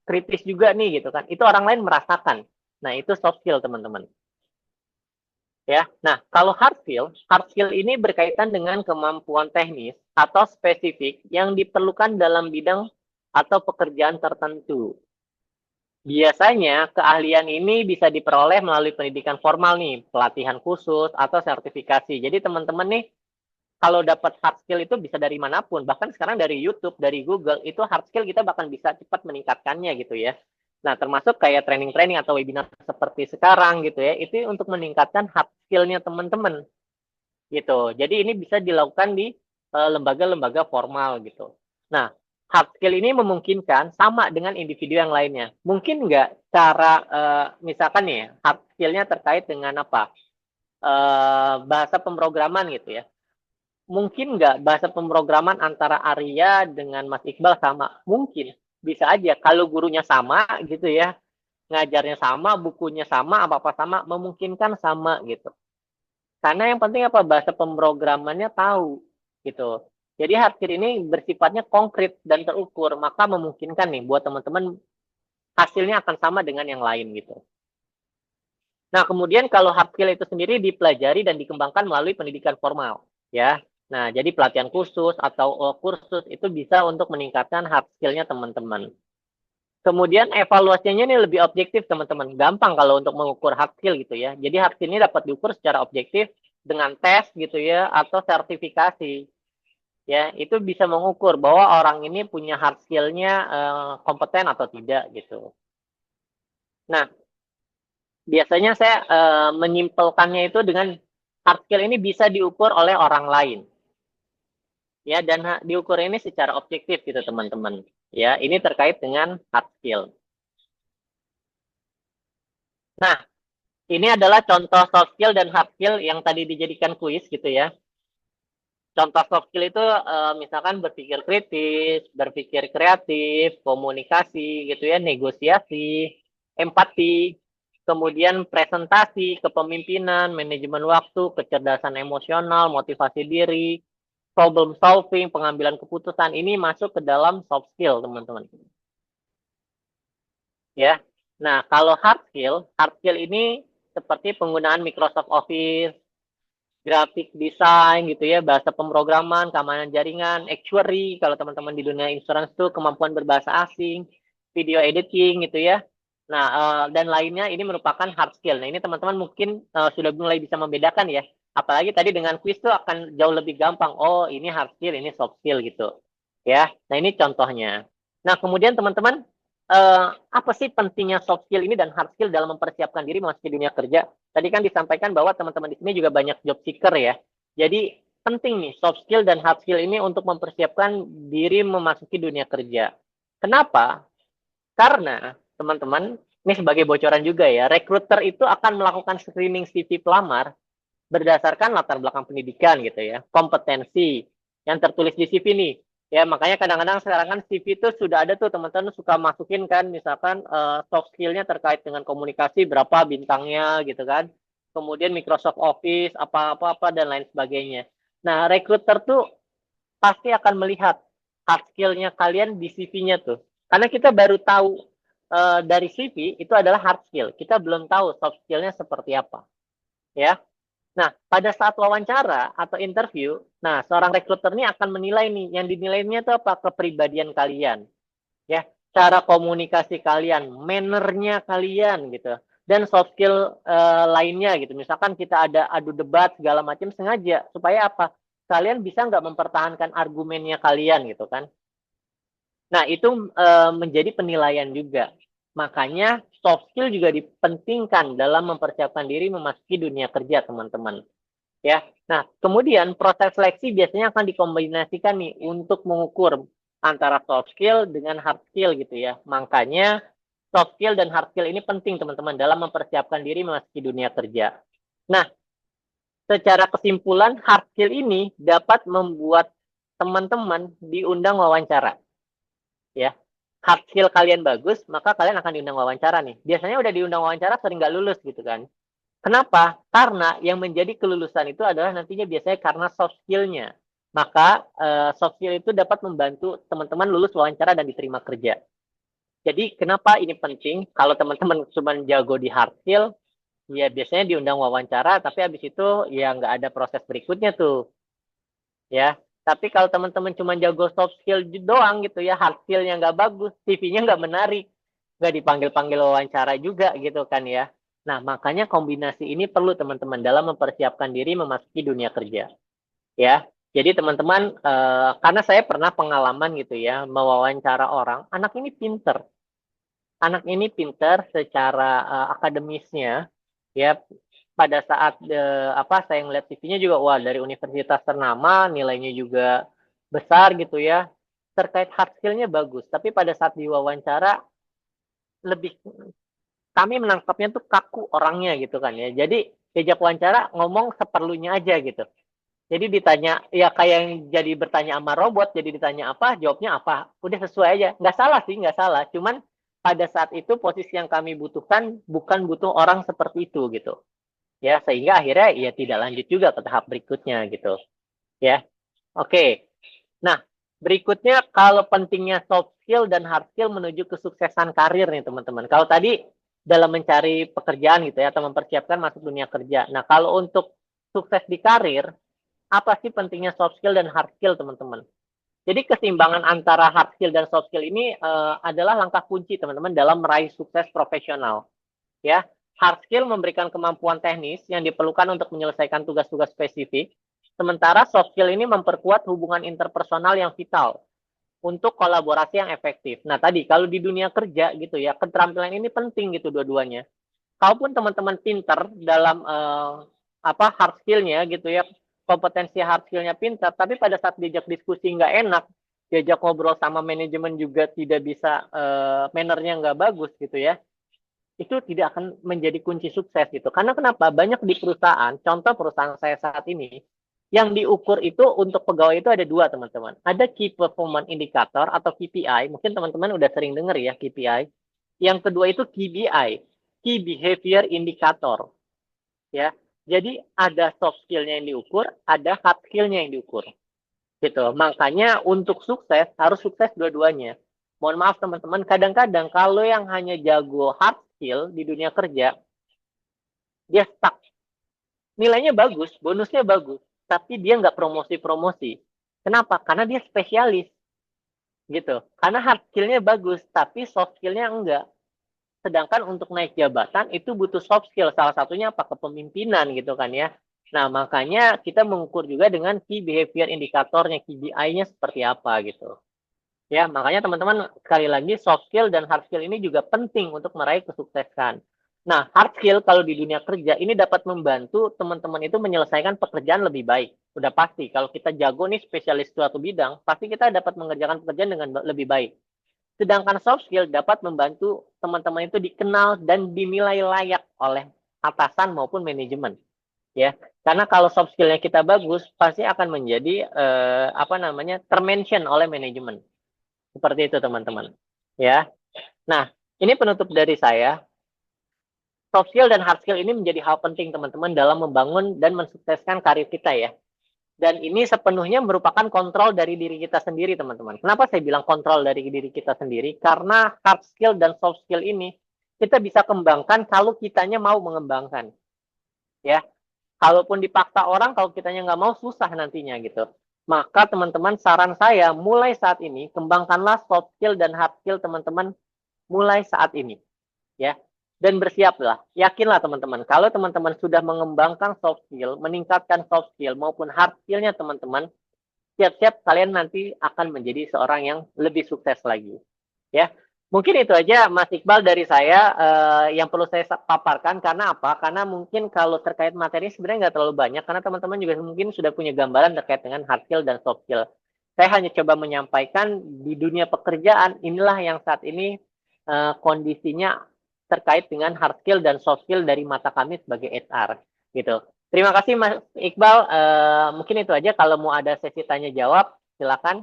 kritis juga nih gitu kan. Itu orang lain merasakan. Nah, itu soft skill teman-teman. Ya. Nah, kalau hard skill ini berkaitan dengan kemampuan teknis atau spesifik yang diperlukan dalam bidang atau pekerjaan tertentu. Biasanya keahlian ini bisa diperoleh melalui pendidikan formal nih, pelatihan khusus atau sertifikasi. Jadi teman-teman nih kalau dapat hard skill itu bisa dari manapun, bahkan sekarang dari YouTube, dari Google, itu hard skill kita bahkan bisa cepat meningkatkannya gitu ya. Nah, termasuk kayak training-training atau webinar seperti sekarang gitu ya, itu untuk meningkatkan hard skill-nya teman-teman gitu. Jadi ini bisa dilakukan di lembaga-lembaga formal gitu. Nah, hard skill ini memungkinkan sama dengan individu yang lainnya. Mungkin nggak cara misalkan nih hard skill-nya terkait dengan apa? Bahasa pemrograman gitu ya. Mungkin nggak bahasa pemrograman antara Arya dengan Mas Iqbal sama? Mungkin. Bisa aja. Kalau gurunya sama gitu ya, ngajarnya sama, bukunya sama, apa-apa sama, memungkinkan sama gitu. Karena yang penting apa? Bahasa pemrogramannya tahu gitu. Jadi hard skill ini bersifatnya konkret dan terukur, maka memungkinkan nih buat teman-teman hasilnya akan sama dengan yang lain gitu. Nah, kemudian kalau hard skill itu sendiri dipelajari dan dikembangkan melalui pendidikan formal, ya. Nah, jadi pelatihan khusus atau kursus itu bisa untuk meningkatkan hard skill-nya teman-teman. Kemudian evaluasinya ini lebih objektif teman-teman. Gampang kalau untuk mengukur hard skill gitu ya. Jadi hard skill ini dapat diukur secara objektif dengan tes gitu ya atau sertifikasi. Ya, itu bisa mengukur bahwa orang ini punya hard skill-nya kompeten atau tidak gitu. Nah, biasanya saya menyimpulkannya itu dengan hard skill ini bisa diukur oleh orang lain. Ya, dan diukur ini secara objektif gitu teman-teman. Ya, ini terkait dengan hard skill. Nah, ini adalah contoh soft skill dan hard skill yang tadi dijadikan kuis gitu ya. Contoh soft skill itu misalkan berpikir kritis, berpikir kreatif, komunikasi gitu ya, negosiasi, empati, kemudian presentasi, kepemimpinan, manajemen waktu, kecerdasan emosional, motivasi diri, problem solving, pengambilan keputusan, ini masuk ke dalam soft skill teman-teman. Ya. Nah, kalau hard skill ini seperti penggunaan Microsoft Office, grafik desain gitu ya, bahasa pemrograman, keamanan jaringan, actuary, kalau teman-teman di dunia insurance tuh kemampuan berbahasa asing, video editing gitu ya. Nah, dan lainnya ini merupakan hard skill. Nah, ini teman-teman mungkin sudah mulai bisa membedakan ya. Apalagi tadi dengan quiz tuh akan jauh lebih gampang. Oh, ini hard skill, ini soft skill gitu. Ya. Nah, ini contohnya. Nah, kemudian teman-teman, apa sih pentingnya soft skill ini dan hard skill dalam mempersiapkan diri memasuki dunia kerja? Tadi kan disampaikan bahwa teman-teman di sini juga banyak job seeker ya. Jadi penting nih soft skill dan hard skill ini untuk mempersiapkan diri memasuki dunia kerja. Kenapa? Karena teman-teman, ini sebagai bocoran juga ya, rekruter itu akan melakukan screening CV pelamar berdasarkan latar belakang pendidikan gitu ya, kompetensi yang tertulis di CV nih. Ya, makanya kadang-kadang sekarang kan CV itu sudah ada tuh teman-teman suka masukin kan misalkan soft skill-nya terkait dengan komunikasi berapa bintangnya gitu kan. Kemudian Microsoft Office apa-apa dan lain sebagainya. Nah, recruiter tuh pasti akan melihat hard skill-nya kalian di CV-nya tuh. Karena kita baru tahu dari CV itu adalah hard skill. Kita belum tahu soft skill-nya seperti apa. Ya. Nah, pada saat wawancara atau interview, nah seorang rekruter ini akan menilai nih, yang dinilainya itu apa? Kepribadian kalian, ya, cara komunikasi kalian, mannernya kalian gitu, dan soft skill lainnya gitu. Misalkan kita ada adu debat segala macam sengaja supaya apa? Kalian bisa nggak mempertahankan argumennya kalian gitu kan? Nah, itu menjadi penilaian juga. Makanya soft skill juga dipentingkan dalam mempersiapkan diri memasuki dunia kerja, teman-teman. Ya. Nah, kemudian proses seleksi biasanya akan dikombinasikan nih untuk mengukur antara soft skill dengan hard skill gitu ya. Makanya soft skill dan hard skill ini penting teman-teman dalam mempersiapkan diri memasuki dunia kerja. Nah, secara kesimpulan hard skill ini dapat membuat teman-teman diundang wawancara ya. Hard skill kalian bagus, maka kalian akan diundang wawancara nih. Biasanya udah diundang wawancara sering nggak lulus gitu kan. Kenapa? Karena yang menjadi kelulusan itu adalah nantinya biasanya karena soft skill-nya. Maka soft skill itu dapat membantu teman-teman lulus wawancara dan diterima kerja. Jadi kenapa ini penting? Kalau teman-teman cuma jago di hard skill, ya biasanya diundang wawancara, tapi habis itu ya nggak ada proses berikutnya tuh. Ya. Tapi kalau teman-teman cuma jago soft skill doang gitu ya, hard skill-nya nggak bagus, CV-nya nggak menarik, nggak dipanggil-panggil wawancara juga gitu kan ya. Nah, makanya kombinasi ini perlu teman-teman dalam mempersiapkan diri memasuki dunia kerja. Ya, jadi teman-teman, karena saya pernah pengalaman gitu ya, mewawancara orang, anak ini pinter secara akademisnya, ya pada saat apa saya ngeliat CV-nya juga, wah dari universitas ternama, nilainya juga besar gitu ya, terkait hard skill-nya bagus, tapi pada saat diwawancara lebih kami menangkapnya tuh kaku orangnya gitu kan ya. Jadi diajak wawancara ngomong seperlunya aja gitu. Jadi ditanya ya kayak yang jadi bertanya sama robot, jadi ditanya apa, jawabnya apa. Udah sesuai aja. Nggak salah sih, nggak salah. Cuman pada saat itu posisi yang kami butuhkan bukan butuh orang seperti itu gitu. Ya, sehingga akhirnya ya tidak lanjut juga ke tahap berikutnya gitu. Ya. Oke. Nah, berikutnya kalau pentingnya soft skill dan hard skill menuju kesuksesan karir nih teman-teman. Kalau tadi dalam mencari pekerjaan gitu ya atau mempersiapkan masuk dunia kerja. Nah, kalau untuk sukses di karir, apa sih pentingnya soft skill dan hard skill teman-teman? Jadi keseimbangan antara hard skill dan soft skill ini adalah langkah kunci teman-teman dalam meraih sukses profesional. Ya, hard skill memberikan kemampuan teknis yang diperlukan untuk menyelesaikan tugas-tugas spesifik. Sementara soft skill ini memperkuat hubungan interpersonal yang vital untuk kolaborasi yang efektif. Nah, tadi kalau di dunia kerja gitu ya, keterampilan ini penting gitu dua-duanya. Kalaupun teman-teman pinter dalam apa hard skill-nya gitu ya, kompetensi hard skill-nya pinter, tapi pada saat diajak diskusi nggak enak, diajak ngobrol sama manajemen juga tidak bisa, mannernya nggak bagus gitu ya, itu tidak akan menjadi kunci sukses gitu. Karena kenapa? Banyak di perusahaan, contoh perusahaan saya saat ini, yang diukur itu untuk pegawai itu ada dua teman-teman. Ada Key Performance Indicator atau KPI, mungkin teman-teman udah sering dengar ya KPI. Yang kedua itu KBI, Key Behavior Indicator. Ya, jadi ada soft skill-nya yang diukur, ada hard skill-nya yang diukur. Gitu. Makanya untuk sukses harus sukses dua-duanya. Mohon maaf teman-teman, kadang-kadang kalau yang hanya jago hard skill di dunia kerja, dia stuck. Nilainya bagus, bonusnya bagus, tapi dia nggak promosi-promosi. Kenapa? Karena dia spesialis gitu. Karena hard skill-nya bagus, tapi soft skill-nya enggak. Sedangkan untuk naik jabatan itu butuh soft skill. Salah satunya apa? Kepemimpinan gitu kan ya. Nah, makanya kita mengukur juga dengan key behavior indikatornya, KBI-nya seperti apa gitu. Ya, makanya teman-teman sekali lagi soft skill dan hard skill ini juga penting untuk meraih kesuksesan. Nah, hard skill kalau di dunia kerja ini dapat membantu teman-teman itu menyelesaikan pekerjaan lebih baik. Udah pasti, kalau kita jago nih spesialis suatu bidang, pasti kita dapat mengerjakan pekerjaan dengan lebih baik. Sedangkan soft skill dapat membantu teman-teman itu dikenal dan dinilai layak oleh atasan maupun manajemen. Ya, karena kalau soft skillnya kita bagus, pasti akan menjadi apa namanya termention oleh manajemen. Seperti itu teman-teman. Ya, nah ini penutup dari saya. Soft skill dan hard skill ini menjadi hal penting teman-teman dalam membangun dan mensukseskan karir kita ya. Dan ini sepenuhnya merupakan kontrol dari diri kita sendiri, teman-teman. Kenapa saya bilang kontrol dari diri kita sendiri? Karena hard skill dan soft skill ini kita bisa kembangkan kalau kitanya mau mengembangkan. Ya, kalaupun dipaksa orang, kalau kitanya nggak mau, susah nantinya gitu. Maka teman-teman, saran saya mulai saat ini, kembangkanlah soft skill dan hard skill teman-teman mulai saat ini. Ya, dan bersiaplah. Yakinlah teman-teman, kalau teman-teman sudah mengembangkan soft skill, meningkatkan soft skill maupun hard skillnya teman-teman, siap-siap kalian nanti akan menjadi seorang yang lebih sukses lagi. Ya, mungkin itu aja Mas Iqbal dari saya yang perlu saya paparkan. Karena apa? Karena mungkin kalau terkait materi sebenarnya nggak terlalu banyak, karena teman-teman juga mungkin sudah punya gambaran terkait dengan hard skill dan soft skill. Saya hanya coba menyampaikan di dunia pekerjaan inilah yang saat ini kondisinya terkait dengan hard skill dan soft skill dari mata kami sebagai HR gitu. Terima kasih Mas Iqbal. Mungkin itu aja. Kalau mau ada sesi tanya jawab, silakan.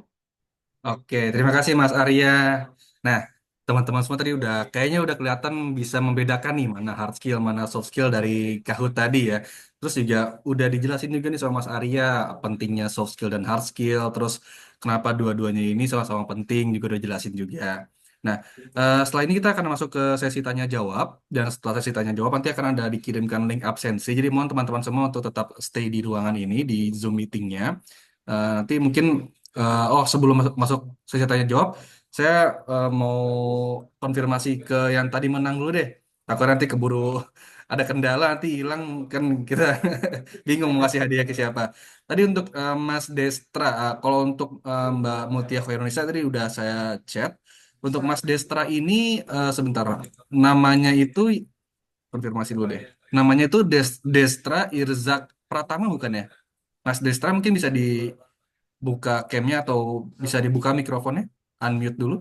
Oke, terima kasih Mas Arya. Nah, teman-teman semua tadi udah kayaknya udah kelihatan bisa membedakan nih mana hard skill, mana soft skill dari Kahoot tadi ya. Terus juga udah dijelasin juga nih sama Mas Arya pentingnya soft skill dan hard skill. Terus kenapa dua-duanya ini sama-sama penting juga udah jelasin juga. Nah, setelah ini kita akan masuk ke sesi tanya jawab dan setelah sesi tanya jawab nanti akan ada dikirimkan link absensi. Jadi mohon teman-teman semua untuk tetap stay di ruangan ini di Zoom meetingnya. Nanti mungkin oh sebelum masuk sesi tanya jawab, saya mau konfirmasi ke yang tadi menang dulu deh. Aku nanti keburu ada kendala nanti hilang kan kita bingung mau kasih hadiah ke siapa. Tadi untuk Mas Destra, kalau untuk Mbak Mutia Khairunnisa tadi udah saya chat. Untuk Mas Destra ini sebentar, namanya itu konfirmasi dulu deh. Namanya itu Destra Irzak Pratama bukan ya? Mas Destra mungkin bisa dibuka camnya atau bisa dibuka mikrofonnya, unmute dulu.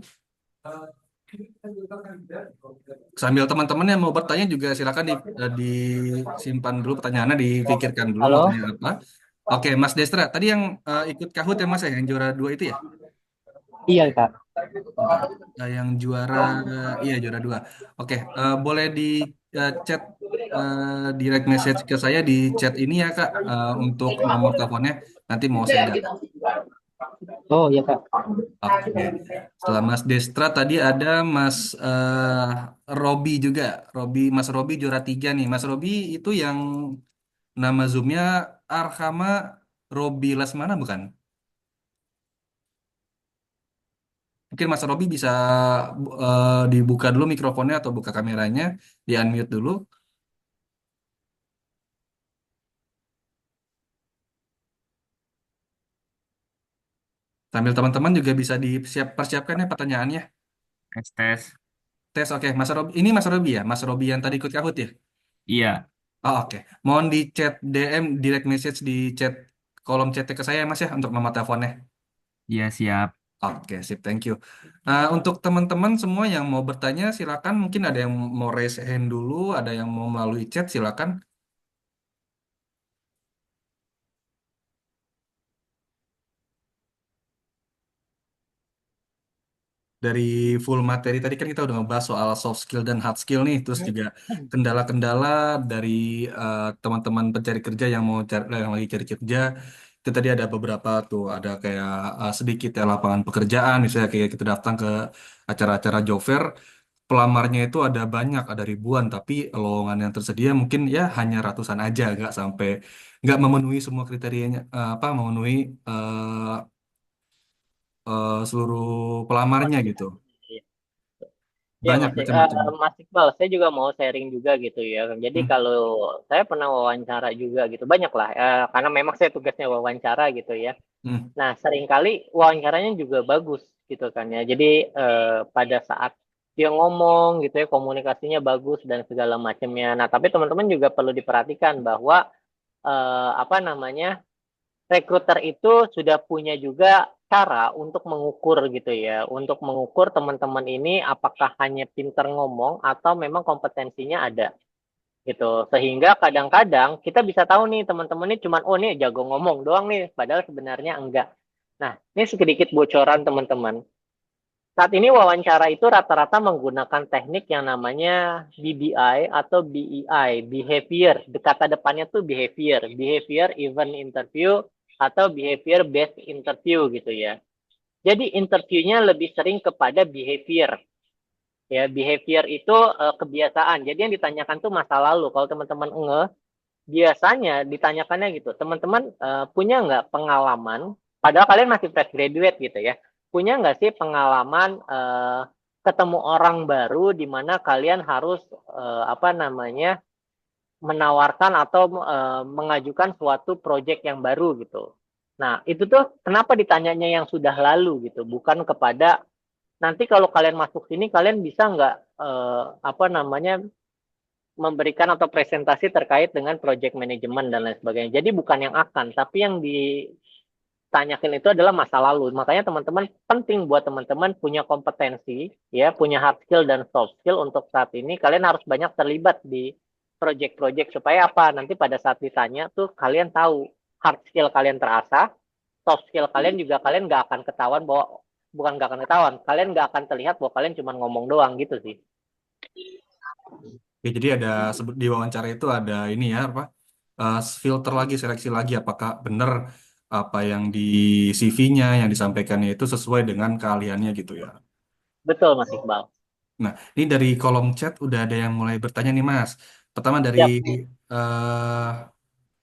Sambil teman-teman yang mau bertanya juga silakan disimpan dulu pertanyaannya, dipikirkan dulu mau Halo. tanya apa. Oke, Mas Destra, tadi yang ikut Kahoot ya Mas ya, yang juara dua itu ya? Iya, Kak. Bentar. Yang juara, iya juara dua. Oke, boleh di chat direct message ke saya di chat ini ya Kak, untuk nomor teleponnya. Nanti mau saya data. Oh, iya, Kak. Oke. Setelah Mas Destra tadi ada Mas Robi juga. Mas Robi juara tiga nih. Mas Robi itu yang nama Zoom-nya Arhama Robi Lesmana bukan? Mungkin Mas Robi bisa dibuka dulu mikrofonnya atau buka kameranya, di unmute dulu. Sambil teman-teman juga bisa persiapkan ya pertanyaannya. Tes tes. Tes, oke. Mas Robi, ini Mas Robi ya? Mas Robi yang tadi ikut Kahoot ya? Iya, Oh, oke. Mohon di chat DM, direct message di chat kolom chat ke saya ya, Mas ya, untuk nomor teleponnya. iya siap. Oke, sip, thank you. Untuk teman-teman semua yang mau bertanya, silakan. Mungkin ada yang mau raise hand dulu, ada yang mau melalui chat, silakan. Dari full materi tadi kan kita udah ngebahas soal soft skill dan hard skill nih, terus juga kendala-kendala dari teman-teman pencari kerja yang mau yang lagi cari kerja. Itu tadi ada beberapa tuh, ada kayak sedikit ya lapangan pekerjaan, misalnya kayak kita datang ke acara-acara job fair. pelamarnya itu ada banyak, ada ribuan, tapi lowongan yang tersedia mungkin ya hanya ratusan aja, nggak memenuhi semua kriterianya, apa memenuhi eh, seluruh pelamarnya gitu. Iya. Ya, Banyak macam-macam. Mas Iqbal, saya juga mau sharing juga gitu ya. Jadi Hmm, kalau saya pernah wawancara juga gitu, banyak lah, karena memang saya tugasnya wawancara gitu ya. hmm. Nah, seringkali wawancaranya juga bagus gitu kan ya. Jadi pada saat dia ngomong gitu ya, komunikasinya bagus dan segala macamnya. Nah, tapi teman-teman juga perlu diperhatikan bahwa apa namanya, rekruter itu sudah punya juga cara untuk mengukur gitu ya, untuk mengukur teman-teman ini apakah hanya pinter ngomong atau memang kompetensinya ada gitu. Sehingga kadang-kadang kita bisa tahu nih teman-teman ini cuman oh nih jago ngomong doang nih, padahal sebenarnya enggak. Nah, ini sedikit bocoran teman-teman. Saat ini wawancara itu rata-rata menggunakan teknik yang namanya BBI atau BEI, behavior. Kata depannya tuh behavior, behavior event interview atau behavior based interview gitu ya. Jadi interviewnya lebih sering kepada behavior. Ya, behavior itu kebiasaan. Jadi yang ditanyakan tuh masa lalu. Kalau teman-teman biasanya ditanyakannya gitu, teman-teman punya nggak pengalaman, padahal kalian masih fresh graduate gitu ya, punya nggak sih pengalaman ketemu orang baru di mana kalian harus apa namanya menawarkan atau mengajukan suatu project yang baru gitu. Nah, itu tuh kenapa ditanyanya yang sudah lalu gitu, bukan kepada nanti kalau kalian masuk sini kalian bisa nggak apa namanya memberikan atau presentasi terkait dengan project management dan lain sebagainya. Jadi bukan yang akan, tapi yang ditanyakan itu adalah masa lalu. Makanya teman-teman penting buat teman-teman punya kompetensi, ya, punya hard skill dan soft skill untuk saat ini. Kalian harus banyak terlibat di project-project supaya apa? Nanti pada saat ditanya tuh kalian tahu hard skill kalian terasa, soft skill kalian juga kalian nggak akan ketahuan bahwa bukan nggak akan ketahuan, kalian nggak akan terlihat bahwa kalian cuma ngomong doang gitu sih. Ya, jadi ada di wawancara itu ada ini ya apa filter lagi, seleksi lagi apakah benar apa yang di CV-nya yang disampaikannya itu sesuai dengan keahliannya gitu ya. Betul Mas Iqbal. Nah, ini dari kolom chat udah ada yang mulai bertanya nih Mas. Pertama dari Siap. eh,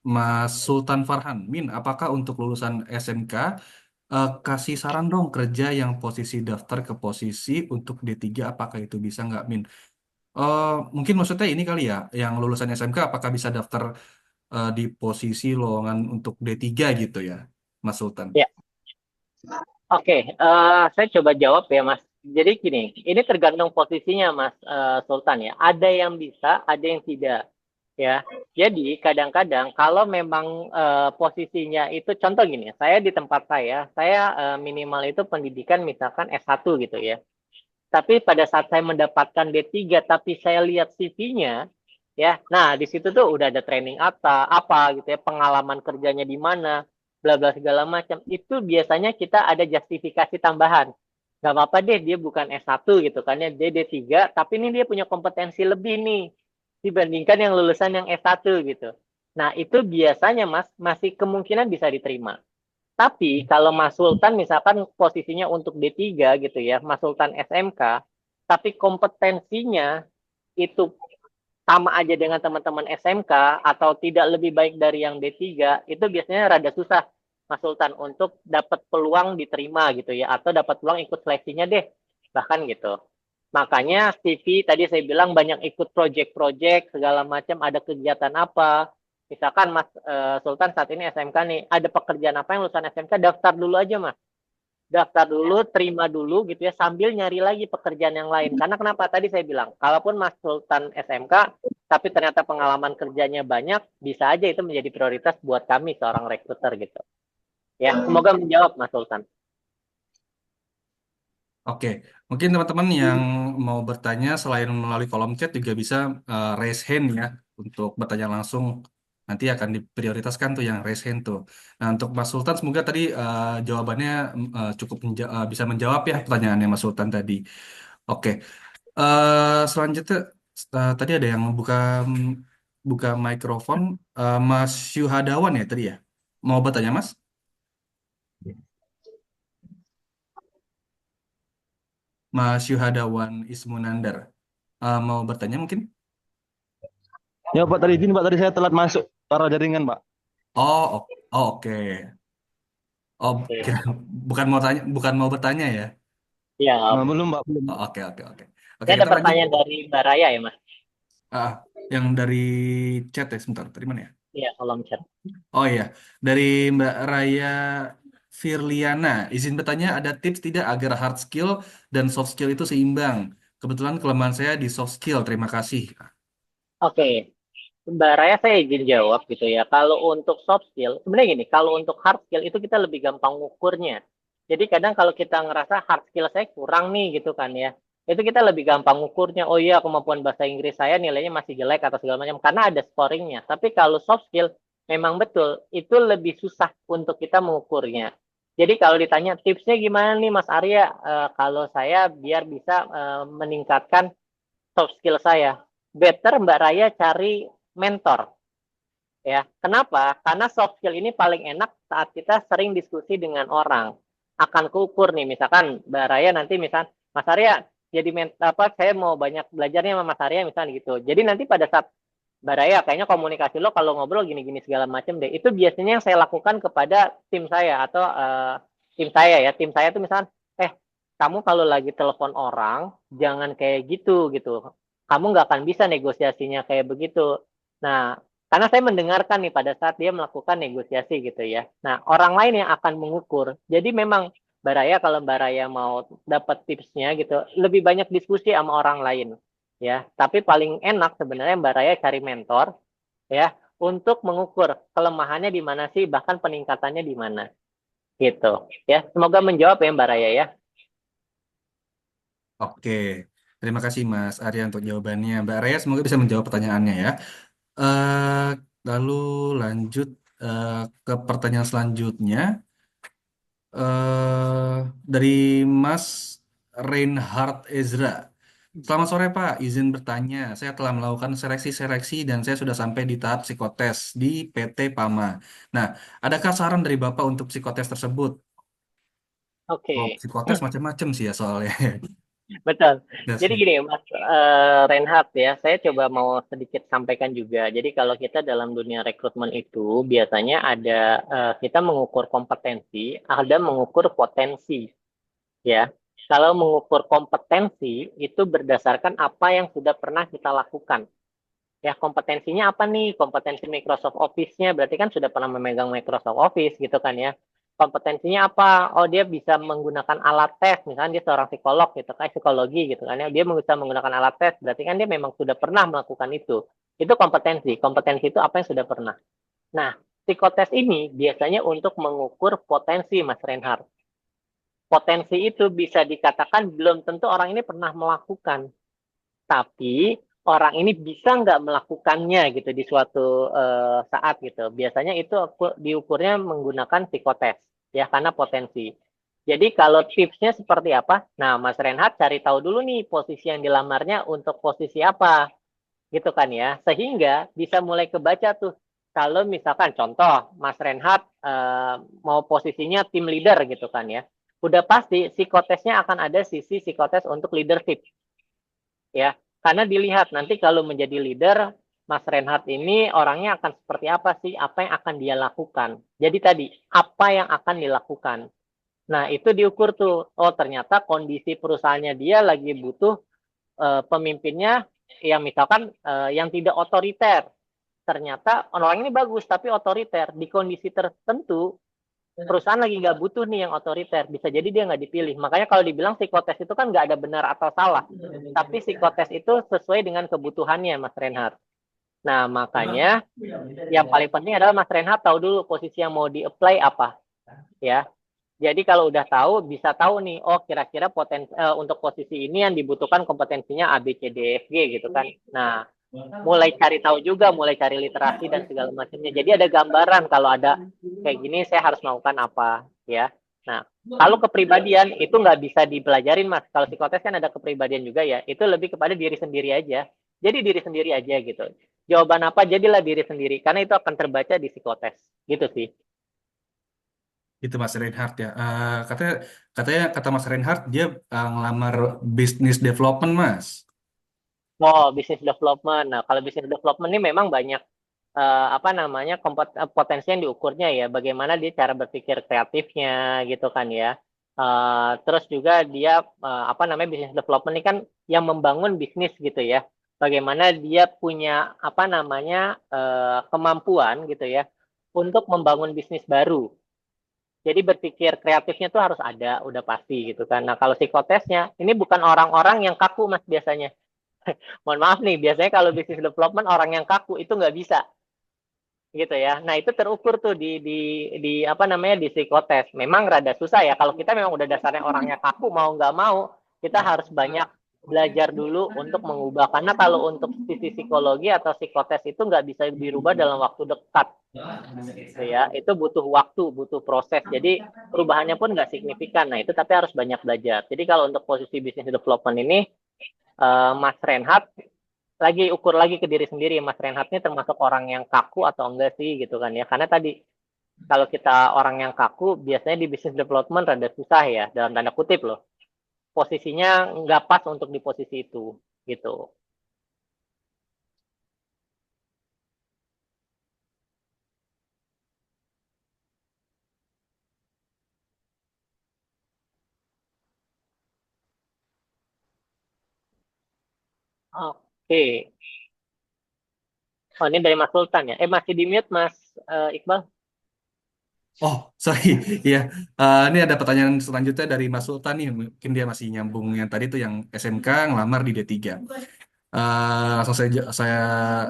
Mas Sultan Farhan, Min, apakah untuk lulusan SMK kasih saran dong kerja yang posisi daftar ke posisi untuk D3 apakah itu bisa nggak Min? Mungkin maksudnya ini kali ya, yang lulusan SMK apakah bisa daftar di posisi lowongan untuk D3 gitu ya, Mas Sultan? Ya. Oke, saya coba jawab ya, Mas. Jadi gini, ini tergantung posisinya, Mas Sultan ya. Ada yang bisa, ada yang tidak, ya. Jadi kadang-kadang kalau memang posisinya itu, contoh gini, saya di tempat saya minimal itu pendidikan misalkan S1 gitu ya. Tapi pada saat saya mendapatkan D3, tapi saya lihat CV-nya, ya, nah di situ tuh udah ada training apa gitu ya, pengalaman kerjanya di mana, bla bla segala macam. Itu biasanya kita ada justifikasi tambahan. Gak apa-apa deh dia bukan S1 gitu kan ya, dia D3, tapi ini dia punya kompetensi lebih nih dibandingkan yang lulusan yang S1 gitu. Nah, itu biasanya Mas masih kemungkinan bisa diterima. Tapi kalau Mas Sultan misalkan posisinya untuk D3 gitu ya, Mas Sultan SMK, tapi kompetensinya itu sama aja dengan teman-teman SMK atau tidak lebih baik dari yang D3, itu biasanya rada susah Mas Sultan untuk dapat peluang diterima gitu ya, atau dapat peluang ikut seleksinya deh, bahkan gitu. Makanya CV tadi saya bilang banyak ikut project-project segala macam, ada kegiatan apa. Misalkan Mas Sultan saat ini SMK nih, ada pekerjaan apa yang lulusan SMK, daftar dulu aja Mas. Daftar dulu, terima dulu gitu ya, sambil nyari lagi pekerjaan yang lain. Karena kenapa? Tadi saya bilang, kalaupun Mas Sultan SMK, tapi ternyata pengalaman kerjanya banyak, bisa aja itu menjadi prioritas buat kami seorang rekruter gitu. Ya, semoga menjawab Mas Sultan. Oke, mungkin teman-teman yang mau bertanya selain melalui kolom chat juga bisa raise hand ya untuk bertanya langsung. Nanti akan diprioritaskan tuh yang raise hand tuh. Nah, untuk Mas Sultan semoga tadi jawabannya cukup bisa menjawab ya pertanyaannya Mas Sultan tadi. Oke, selanjutnya tadi ada yang buka buka mikrofon Mas Syuhadawan ya tadi ya. Mau bertanya Mas? Mas Syuhadawan Ismunandar. mau bertanya mungkin? Ya Pak, tadi izin Pak, tadi saya telat masuk para jaringan Pak. Oh, oke. Oh, Oke. bukan mau tanya, bukan mau bertanya ya? Ya, Nah, belum Pak, belum. Oh, oke, oke, oke. Oke, ini ada kita lanjut. pertanyaan dari Mbak Raya ya, Mas? Ah, yang dari chat ya, sebentar. Dari mana ya? Iya, kolom chat. Oh iya, dari Mbak Raya Firliana. Izin bertanya, ada tips tidak agar hard skill dan soft skill itu seimbang? Kebetulan kelemahan saya di soft skill. Terima kasih. Oke, Mbak Raya saya izin jawab gitu ya. Kalau untuk soft skill, sebenarnya gini, kalau untuk hard skill itu kita lebih gampang ngukurnya. Jadi kadang kalau kita ngerasa hard skill saya kurang nih gitu kan ya, itu kita lebih gampang ngukurnya. Oh iya, kemampuan bahasa Inggris saya nilainya masih jelek atau segala macam karena ada scoringnya. Tapi kalau soft skill memang betul itu lebih susah untuk kita mengukurnya. Jadi kalau ditanya tipsnya gimana nih Mas Arya, kalau saya biar bisa meningkatkan soft skill saya, better Mbak Raya cari mentor ya. Kenapa? Karena soft skill ini paling enak saat kita sering diskusi dengan orang. Akan keukur nih, misalkan Mbak Raya nanti misal, Mas Arya jadi apa? Saya mau banyak belajarnya sama Mas Arya misalnya gitu. Jadi nanti pada saat Mbak Raya kayaknya komunikasi lo kalau ngobrol gini-gini segala macam deh. Itu biasanya yang saya lakukan kepada tim saya atau tim saya ya. Tim saya tuh misal, kamu kalau lagi telepon orang jangan kayak gitu gitu. Kamu nggak akan bisa negosiasinya kayak begitu. Nah, karena saya mendengarkan nih pada saat dia melakukan negosiasi gitu ya. Nah, orang lain yang akan mengukur. Jadi memang Mbak Raya kalau Mbak Raya mau dapat tipsnya gitu, lebih banyak diskusi sama orang lain ya. Tapi paling enak sebenarnya Mbak Raya cari mentor ya untuk mengukur kelemahannya di mana sih, bahkan peningkatannya di mana gitu ya. Semoga menjawab ya Mbak Raya ya. Oke, terima kasih Mas Arya untuk jawabannya. Mbak Raya semoga bisa menjawab pertanyaannya ya. eh Lalu lanjut eh, ke pertanyaan selanjutnya. Dari Mas Reinhard Ezra. Selamat sore Pak, izin bertanya. Saya telah melakukan seleksi-seleksi dan saya sudah sampai di tahap psikotes di PT PAMA. Nah, adakah saran dari Bapak untuk psikotes tersebut? Oh, Oke. psikotes macam-macam sih ya soalnya. Betul. Ya Jadi sih. gini, Mas Reinhardt ya, saya coba mau sedikit sampaikan juga. Jadi kalau kita dalam dunia rekrutmen itu biasanya ada kita mengukur kompetensi, ada mengukur potensi, ya. Kalau mengukur kompetensi itu berdasarkan apa yang sudah pernah kita lakukan. Ya, kompetensinya apa nih? Kompetensi Microsoft Office-nya berarti kan sudah pernah memegang Microsoft Office gitu kan ya. Kompetensinya apa? Oh, dia bisa menggunakan alat tes, misalnya dia seorang psikolog gitu kan, psikologi gitu kan ya. Dia bisa menggunakan alat tes, berarti kan dia memang sudah pernah melakukan itu. Itu kompetensi. Kompetensi itu apa yang sudah pernah. Nah, psikotes ini biasanya untuk mengukur potensi, Mas Reinhardt. Potensi itu bisa dikatakan belum tentu orang ini pernah melakukan, tapi orang ini bisa nggak melakukannya gitu di suatu saat gitu. Biasanya itu diukurnya menggunakan psikotes ya karena potensi. Jadi kalau tipsnya seperti apa? Nah, Mas Renhat cari tahu dulu nih posisi yang dilamarnya untuk posisi apa gitu kan ya. Sehingga bisa mulai kebaca tuh. Kalau misalkan contoh Mas Renhat mau posisinya tim leader gitu kan ya. Udah pasti psikotesnya akan ada sisi psikotes untuk leadership ya. Karena dilihat nanti kalau menjadi leader, Mas Reinhardt ini orangnya akan seperti apa sih? Apa yang akan dia lakukan? Jadi tadi, apa yang akan dilakukan? Nah, itu diukur tuh. Oh, ternyata kondisi perusahaannya dia lagi butuh pemimpinnya yang misalkan yang tidak otoriter. Ternyata orang ini bagus tapi otoriter. Di kondisi tertentu perusahaan lagi nggak butuh nih yang otoriter, bisa jadi dia nggak dipilih. Makanya kalau dibilang psikotes itu kan nggak ada benar atau salah, tapi psikotes itu sesuai dengan kebutuhannya, Mas Reinhardt. Nah, makanya yang paling penting adalah Mas Reinhardt tahu dulu posisi yang mau di-apply apa, ya. Jadi kalau udah tahu, bisa tahu nih, oh kira-kira untuk posisi ini yang dibutuhkan kompetensinya A, B, C, D, F, G gitu kan. Nah, mulai cari tahu juga, mulai cari literasi dan segala macamnya. Jadi ada gambaran kalau ada kayak gini saya harus melakukan apa ya. Nah, kalau kepribadian itu nggak bisa dipelajarin Mas. Kalau psikotes kan ada kepribadian juga ya. Itu lebih kepada diri sendiri aja. Jadi diri sendiri aja gitu. Jawaban apa jadilah diri sendiri karena itu akan terbaca di psikotes. Gitu sih. Itu Mas Reinhardt ya. Katanya katanya kata Mas Reinhardt dia ngelamar bisnis development Mas. Oh, business development. Nah, kalau business development ini memang banyak apa namanya potensi yang diukurnya ya. Bagaimana dia cara berpikir kreatifnya gitu kan ya. Terus juga dia apa namanya business development ini kan yang membangun bisnis gitu ya. Bagaimana dia punya apa namanya kemampuan gitu ya untuk membangun bisnis baru. Jadi berpikir kreatifnya tuh harus ada, udah pasti gitu kan. Nah, kalau psikotesnya, ini bukan orang-orang yang kaku, Mas, biasanya. Mohon maaf nih, biasanya kalau bisnis development orang yang kaku itu nggak bisa gitu ya. Nah, itu terukur tuh di apa namanya di psikotes. Memang rada susah ya. Kalau kita memang udah dasarnya orangnya kaku mau nggak mau, kita harus banyak belajar dulu untuk mengubah. Karena kalau untuk sisi psikologi atau psikotes itu nggak bisa dirubah dalam waktu dekat gitu ya. Itu butuh waktu, butuh proses. Jadi perubahannya pun nggak signifikan. Nah, itu tapi harus banyak belajar. Jadi kalau untuk posisi bisnis development ini Mas Renhat lagi ukur lagi ke diri sendiri, Mas Renhat ini termasuk orang yang kaku atau enggak sih gitu kan ya. Karena tadi kalau kita orang yang kaku biasanya di business development rada susah ya, dalam tanda kutip loh. Posisinya nggak pas untuk di posisi itu gitu. Oke. Oh, ini dari Mas Sultan ya. Masih di mute Mas Iqbal? Oh, sorry. Iya. Ini ada pertanyaan selanjutnya dari Mas Sultan nih. Mungkin dia masih nyambung yang tadi tuh yang SMK ngelamar di D3. Langsung saya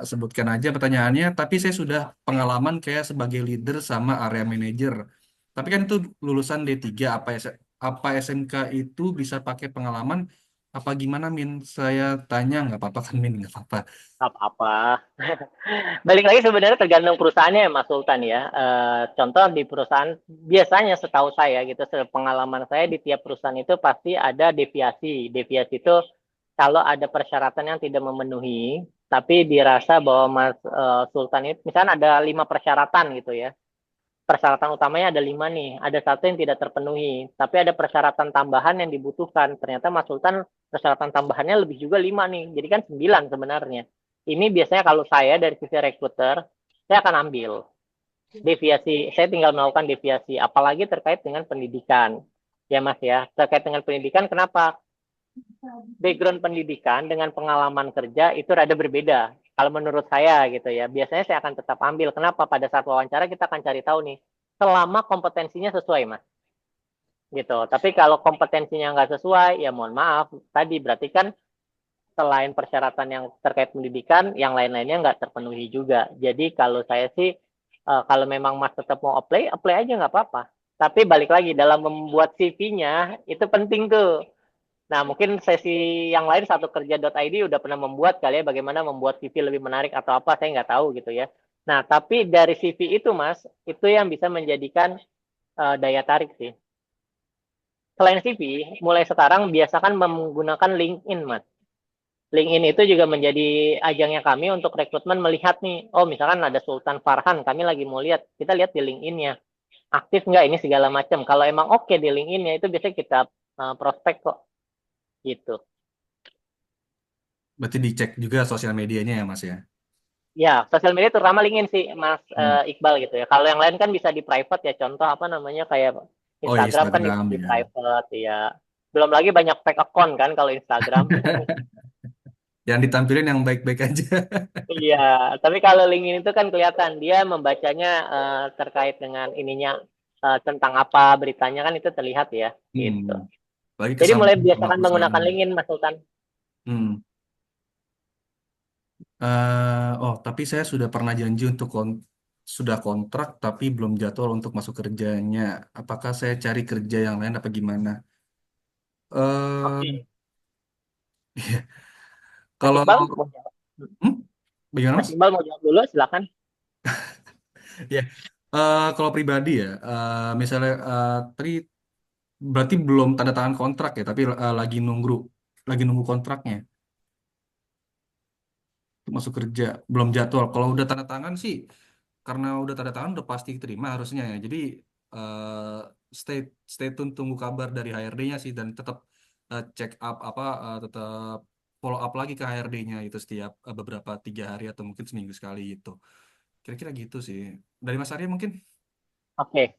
sebutkan aja pertanyaannya. Tapi saya sudah pengalaman kayak sebagai leader sama area manager. Tapi kan itu lulusan D3. Apa SMK itu bisa pakai pengalaman? Apa gimana, Min? Saya tanya, nggak apa-apa kan, Min? Nggak apa-apa. Apa-apa. Balik lagi sebenarnya tergantung perusahaannya ya Mas Sultan ya. Contoh di perusahaan biasanya setahu saya gitu, pengalaman saya di tiap perusahaan itu pasti ada deviasi. Deviasi itu kalau ada persyaratan yang tidak memenuhi, tapi dirasa bahwa Mas Sultan itu misalnya ada 5 persyaratan gitu ya. Persyaratan utamanya ada 5 nih, ada satu yang tidak terpenuhi, tapi ada persyaratan tambahan yang dibutuhkan. Ternyata Mas Sultan persyaratan tambahannya lebih juga 5 nih, jadi kan 9 sebenarnya. Ini biasanya kalau saya dari sisi rekruter, saya akan ambil deviasi, saya tinggal melakukan deviasi, apalagi terkait dengan pendidikan. Ya Mas ya, terkait dengan pendidikan, kenapa? Background pendidikan dengan pengalaman kerja itu rada berbeda. Kalau menurut saya gitu ya, biasanya saya akan tetap ambil. Kenapa? Pada saat wawancara kita akan cari tahu nih, selama kompetensinya sesuai, Mas. Gitu. Tapi kalau kompetensinya nggak sesuai, ya mohon maaf. Tadi berarti kan selain persyaratan yang terkait pendidikan, yang lain-lainnya nggak terpenuhi juga. Jadi kalau saya sih, kalau memang Mas tetap mau apply, apply aja nggak apa-apa. Tapi balik lagi, dalam membuat CV-nya, itu penting tuh. Nah, mungkin sesi yang lain satu kerja.id udah pernah membuat kali ya bagaimana membuat CV lebih menarik atau apa, saya nggak tahu gitu ya. Nah, tapi dari CV itu, Mas, itu yang bisa menjadikan daya tarik sih. Selain CV, mulai sekarang biasakan menggunakan LinkedIn, Mas. LinkedIn itu juga menjadi ajangnya kami untuk rekrutmen melihat nih, oh misalkan ada Sultan Farhan, kami lagi mau lihat, kita lihat di LinkedIn-nya. Aktif nggak ini segala macam. Kalau emang oke di LinkedIn-nya itu biasanya kita prospek kok, gitu. Berarti dicek juga sosial medianya ya, Mas ya? Ya, sosial media terutama LinkedIn sih, Mas Hmm. Iqbal gitu ya. Kalau yang lain kan bisa di private ya, contoh apa namanya kayak Oh ya, Instagram kan bisa Instagram di ya. private ya. Belum lagi banyak fake account kan kalau Instagram. Yang ditampilin yang baik-baik aja. Iya, tapi kalau LinkedIn itu kan kelihatan dia membacanya terkait dengan ininya tentang apa beritanya kan itu terlihat ya, gitu. Hmm. Lagi Jadi mulai kesambung sama biasakan menggunakan perusahaannya. LinkedIn, Mas Sultan. Hmm. Oh, tapi saya sudah pernah janji untuk sudah kontrak, tapi belum jadwal untuk masuk kerjanya. Apakah saya cari kerja yang lain apa gimana? Eh, Oke, Mas kalau Iqbal mau jawab? hmm, bagaimana Mas Mas? Iqbal mau jawab dulu, silakan. Ya, kalau pribadi ya, misalnya tadi berarti belum tanda tangan kontrak ya, tapi lagi nunggu kontraknya untuk masuk kerja, belum jadwal. Kalau udah tanda tangan sih, karena udah tanda tangan udah pasti terima harusnya ya. Jadi eh, stay stay tune tunggu kabar dari HRD-nya sih dan tetap check up tetap follow up lagi ke HRD-nya itu setiap beberapa 3 hari atau mungkin seminggu sekali gitu. Kira-kira gitu sih. Dari Mas Arya mungkin? Oke.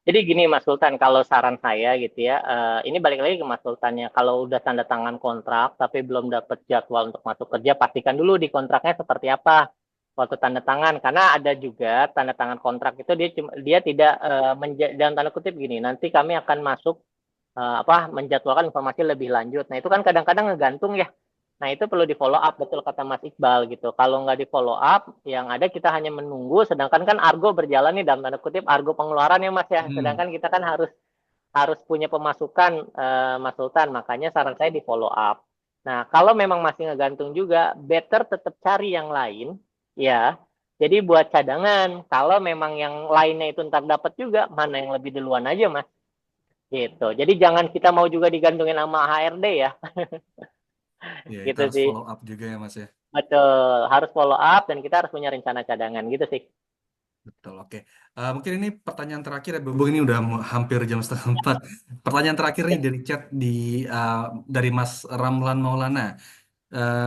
Jadi gini Mas Sultan, kalau saran saya gitu ya, ini balik lagi ke Mas Sultannya. Kalau udah tanda tangan kontrak tapi belum dapat jadwal untuk masuk kerja, pastikan dulu di kontraknya seperti apa waktu tanda tangan. Karena ada juga tanda tangan kontrak itu dia tidak dalam tanda kutip gini, nanti kami akan masuk menjadwalkan informasi lebih lanjut. Nah itu kan kadang-kadang ngegantung ya. Nah, itu perlu di follow up, betul kata Mas Iqbal gitu. Kalau nggak di follow up, yang ada kita hanya menunggu, sedangkan kan Argo berjalan nih dalam tanda kutip Argo pengeluaran ya Mas ya. Sedangkan kita kan harus harus punya pemasukan Mas Sultan, makanya saran saya di follow up. Nah, kalau memang masih ngegantung juga, better tetap cari yang lain ya. Jadi buat cadangan, kalau memang yang lainnya itu ntar dapat juga, mana yang lebih duluan aja Mas. Gitu. Jadi jangan kita mau juga digantungin sama HRD ya. Ya, itu Gitu harus sih. follow up juga ya Mas ya. Betul, harus follow up dan kita harus punya rencana cadangan gitu sih. Betul, oke. Mungkin ini pertanyaan terakhir ya, Bung, ini udah hampir jam setengah 4. Pertanyaan terakhir nih dari chat dari Mas Ramlan Maulana.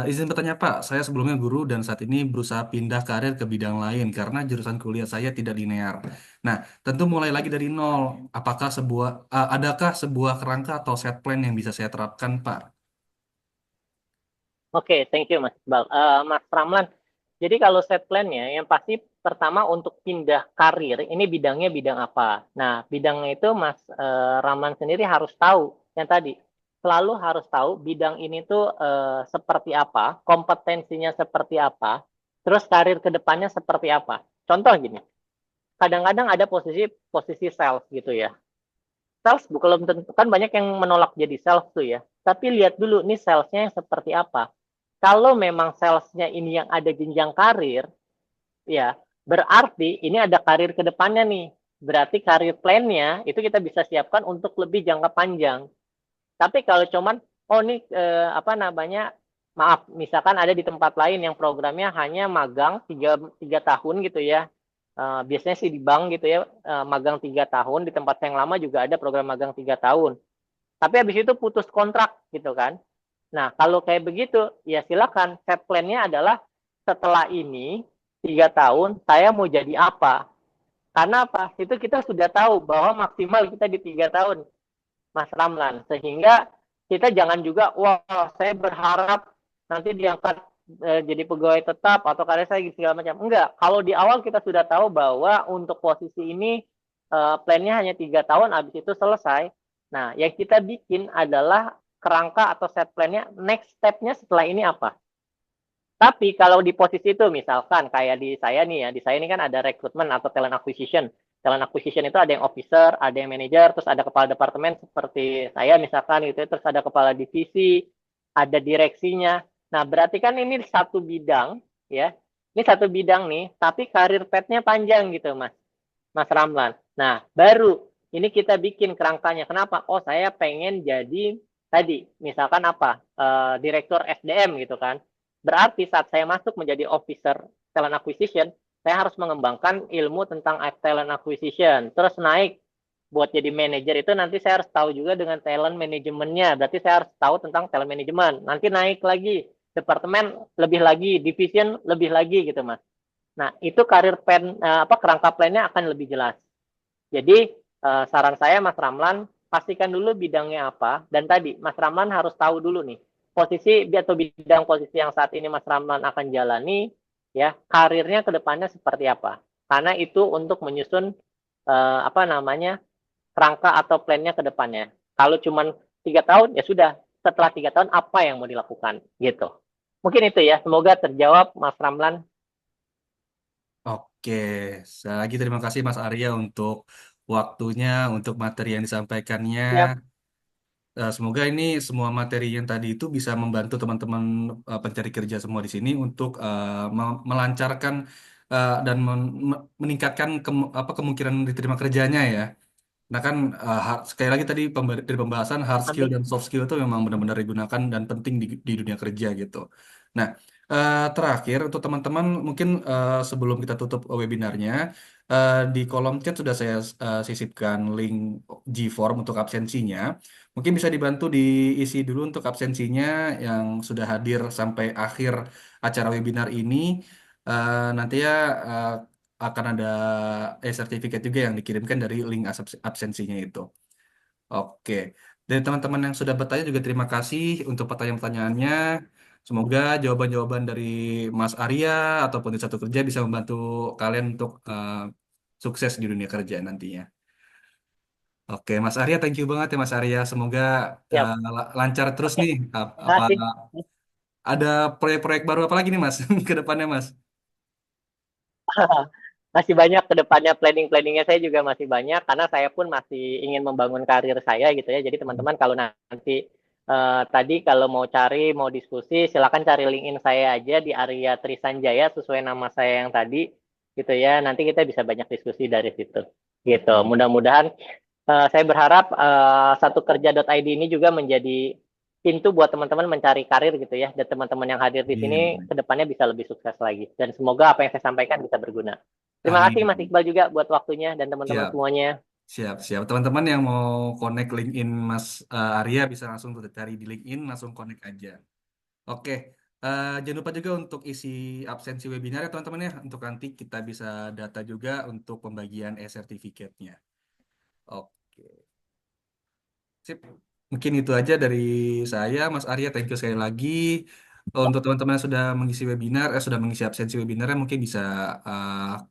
Izin bertanya Pak, saya sebelumnya guru dan saat ini berusaha pindah karir ke bidang lain karena jurusan kuliah saya tidak linear. Nah, tentu mulai lagi dari nol. Adakah sebuah kerangka atau set plan yang bisa saya terapkan, Pak? Oke, thank you Mas Iqbal. Mas Ramlan, jadi kalau set plan-nya, yang pasti pertama untuk pindah karir, ini bidangnya bidang apa? Nah, bidangnya itu Mas Ramlan sendiri harus tahu, yang tadi, selalu harus tahu bidang ini tuh seperti apa, kompetensinya seperti apa, terus karir ke depannya seperti apa. Contoh gini, kadang-kadang ada posisi sales gitu ya. Sales belum tentu kan banyak yang menolak jadi sales tuh ya. Tapi lihat dulu nih salesnya yang seperti apa. Kalau memang salesnya ini yang ada jenjang karir, ya berarti ini ada karir ke depannya nih. Berarti karir plan-nya itu kita bisa siapkan untuk lebih jangka panjang. Tapi kalau cuman, oh nih maaf, misalkan ada di tempat lain yang programnya hanya magang 3 tahun gitu ya. Biasanya sih di bank gitu ya, magang 3 tahun. Di tempat yang lama juga ada program magang 3 tahun. Tapi habis itu putus kontrak gitu kan. Nah, kalau kayak begitu, ya silakan. Set plan-nya adalah setelah ini 3 tahun, saya mau jadi apa? Karena apa? Itu kita sudah tahu bahwa maksimal kita di 3 tahun, Mas Ramlan. Sehingga kita jangan juga, wah saya berharap nanti diangkat jadi pegawai tetap atau karir saya segala macam. Enggak. Kalau di awal kita sudah tahu bahwa untuk posisi ini plan-nya hanya 3 tahun, habis itu selesai. Nah, yang kita bikin adalah kerangka atau set plan-nya next step-nya setelah ini apa. Tapi kalau di posisi itu misalkan kayak di saya nih ya, di saya ini kan ada rekrutmen atau talent acquisition. Talent acquisition itu ada yang officer, ada yang manager, terus ada kepala departemen seperti saya misalkan gitu, terus ada kepala divisi, ada direksinya. Nah, berarti kan ini satu bidang ya. Ini satu bidang nih, tapi karir path-nya panjang gitu, Mas. Mas Ramlan. Nah, baru ini kita bikin kerangkanya. Kenapa? Oh, saya pengen jadi tadi, misalkan apa? Direktur SDM gitu kan. Berarti saat saya masuk menjadi officer talent acquisition, saya harus mengembangkan ilmu tentang talent acquisition. Terus naik buat jadi manajer itu nanti saya harus tahu juga dengan talent manajemennya. Berarti saya harus tahu tentang talent management. Nanti naik lagi departemen lebih lagi, division lebih lagi gitu, Mas. Nah, itu karir plan kerangka plannya akan lebih jelas. Jadi saran saya Mas Ramlan, pastikan dulu bidangnya apa, dan tadi Mas Ramlan harus tahu dulu nih posisi atau bidang posisi yang saat ini Mas Ramlan akan jalani ya, karirnya ke depannya seperti apa. Karena itu untuk menyusun kerangka atau plannya ke depannya. Kalau cuma 3 tahun ya sudah, setelah 3 tahun apa yang mau dilakukan gitu. Mungkin itu ya, semoga terjawab Mas Ramlan. Oke, sekali lagi terima kasih Mas Arya untuk waktunya, untuk materi yang disampaikannya. Ya. Semoga ini semua materi yang tadi itu bisa membantu teman-teman pencari kerja semua di sini untuk melancarkan dan meningkatkan kemungkinan diterima kerjanya ya. Nah kan sekali lagi tadi dari pembahasan hard skill Amin. dan soft skill itu memang benar-benar digunakan dan penting di dunia kerja gitu. Nah terakhir untuk teman-teman mungkin sebelum kita tutup webinarnya, Di kolom chat sudah saya sisipkan link G-form untuk absensinya. Mungkin bisa dibantu diisi dulu untuk absensinya yang sudah hadir sampai akhir acara webinar ini. Nanti ya eh, akan ada e-sertifikat juga yang dikirimkan dari link absensinya itu. Oke. Dari teman-teman yang sudah bertanya juga terima kasih untuk pertanyaan-pertanyaannya. Semoga jawaban-jawaban dari Mas Arya ataupun di satu kerja bisa membantu kalian untuk sukses di dunia kerja nantinya. Oke, Mas Arya, thank you banget ya Mas Arya. Semoga Siap. lancar terus Oke, nih. Apa makasih. ada proyek-proyek baru apa lagi nih Mas ke depannya Mas? Masih banyak ke depannya, planning-planningnya saya juga masih banyak karena saya pun masih ingin membangun karir saya gitu ya. Jadi teman-teman kalau nanti tadi kalau mau cari, mau diskusi, silakan cari LinkedIn saya aja di Arya Trisanjaya sesuai nama saya yang tadi gitu ya. Nanti kita bisa banyak diskusi dari situ. Gitu. Mudah-mudahan saya berharap satukerja.id ini juga menjadi pintu buat teman-teman mencari karir gitu ya. Dan teman-teman yang hadir di sini Amin. kedepannya bisa lebih sukses lagi. Dan semoga apa yang saya sampaikan bisa berguna. Terima kasih Mas Amin. Iqbal juga buat waktunya dan teman-teman Siap. semuanya. Siap, siap. Teman-teman yang mau connect LinkedIn Mas Arya bisa langsung tuh cari di LinkedIn, langsung connect aja. Oke, jangan lupa juga untuk isi absensi webinar ya teman-teman ya, untuk nanti kita bisa data juga untuk pembagian e-sertifikatnya. Oke, sip. Mungkin itu aja dari saya, Mas Arya. Thank you sekali lagi. Untuk teman-teman yang sudah mengisi webinar, sudah mengisi absensi webinarnya mungkin bisa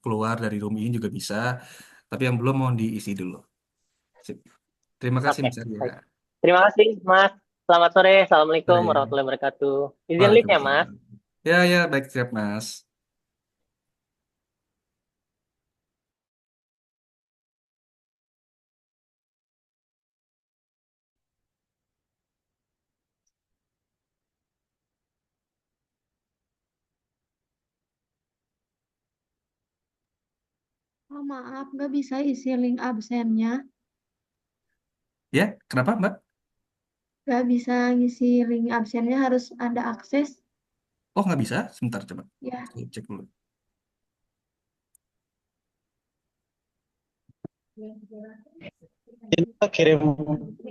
keluar dari room ini juga bisa. Tapi yang belum mohon diisi dulu. Sip. Terima kasih Oke, Mas Arya. baik. Terima kasih Mas. Selamat sore. Assalamualaikum Baik. warahmatullahi wabarakatuh. Izin lift ya Mas. Waalaikumsalam. Ya, ya, baik, siap, Mas. Oh, maaf, nggak bisa isi link absennya. Ya, kenapa, Mbak? Nggak bisa ngisi link absennya, harus ada akses. Oh, nggak bisa? Sebentar, coba. Ya, Saya cek dulu. Kita kirim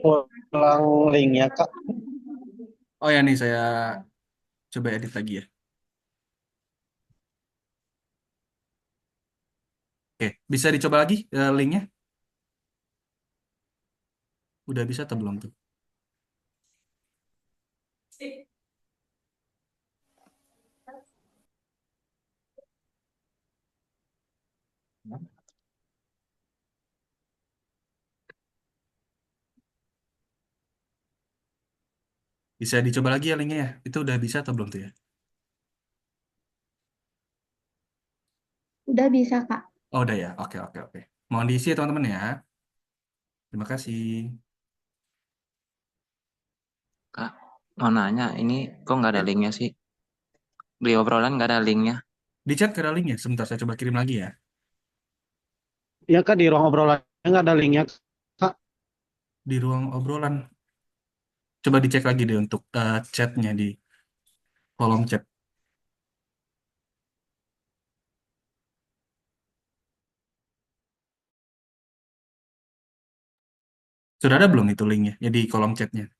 ulang linknya, Kak. Oh ya, nih saya coba edit lagi ya. Oke, bisa dicoba lagi linknya? Udah bisa atau belum tuh? Bisa dicoba lagi ya linknya ya? Itu udah bisa atau belum tuh ya? udah bisa, Kak. Oh, udah ya. Oke, oke, oke. Mohon diisi ya, teman-teman ya. Terima kasih. Kak, mau nanya, ini kok nggak ada Ya, linknya sih? Di obrolan nggak ada linknya. di chat ke ada linknya. Sebentar, saya coba kirim lagi ya. Ya, Kak, di ruang obrolannya nggak ada linknya, Kak. Di ruang obrolan. Coba dicek lagi deh untuk chatnya di kolom chat. Sudah ada belum itu linknya? Ya di kolom chatnya.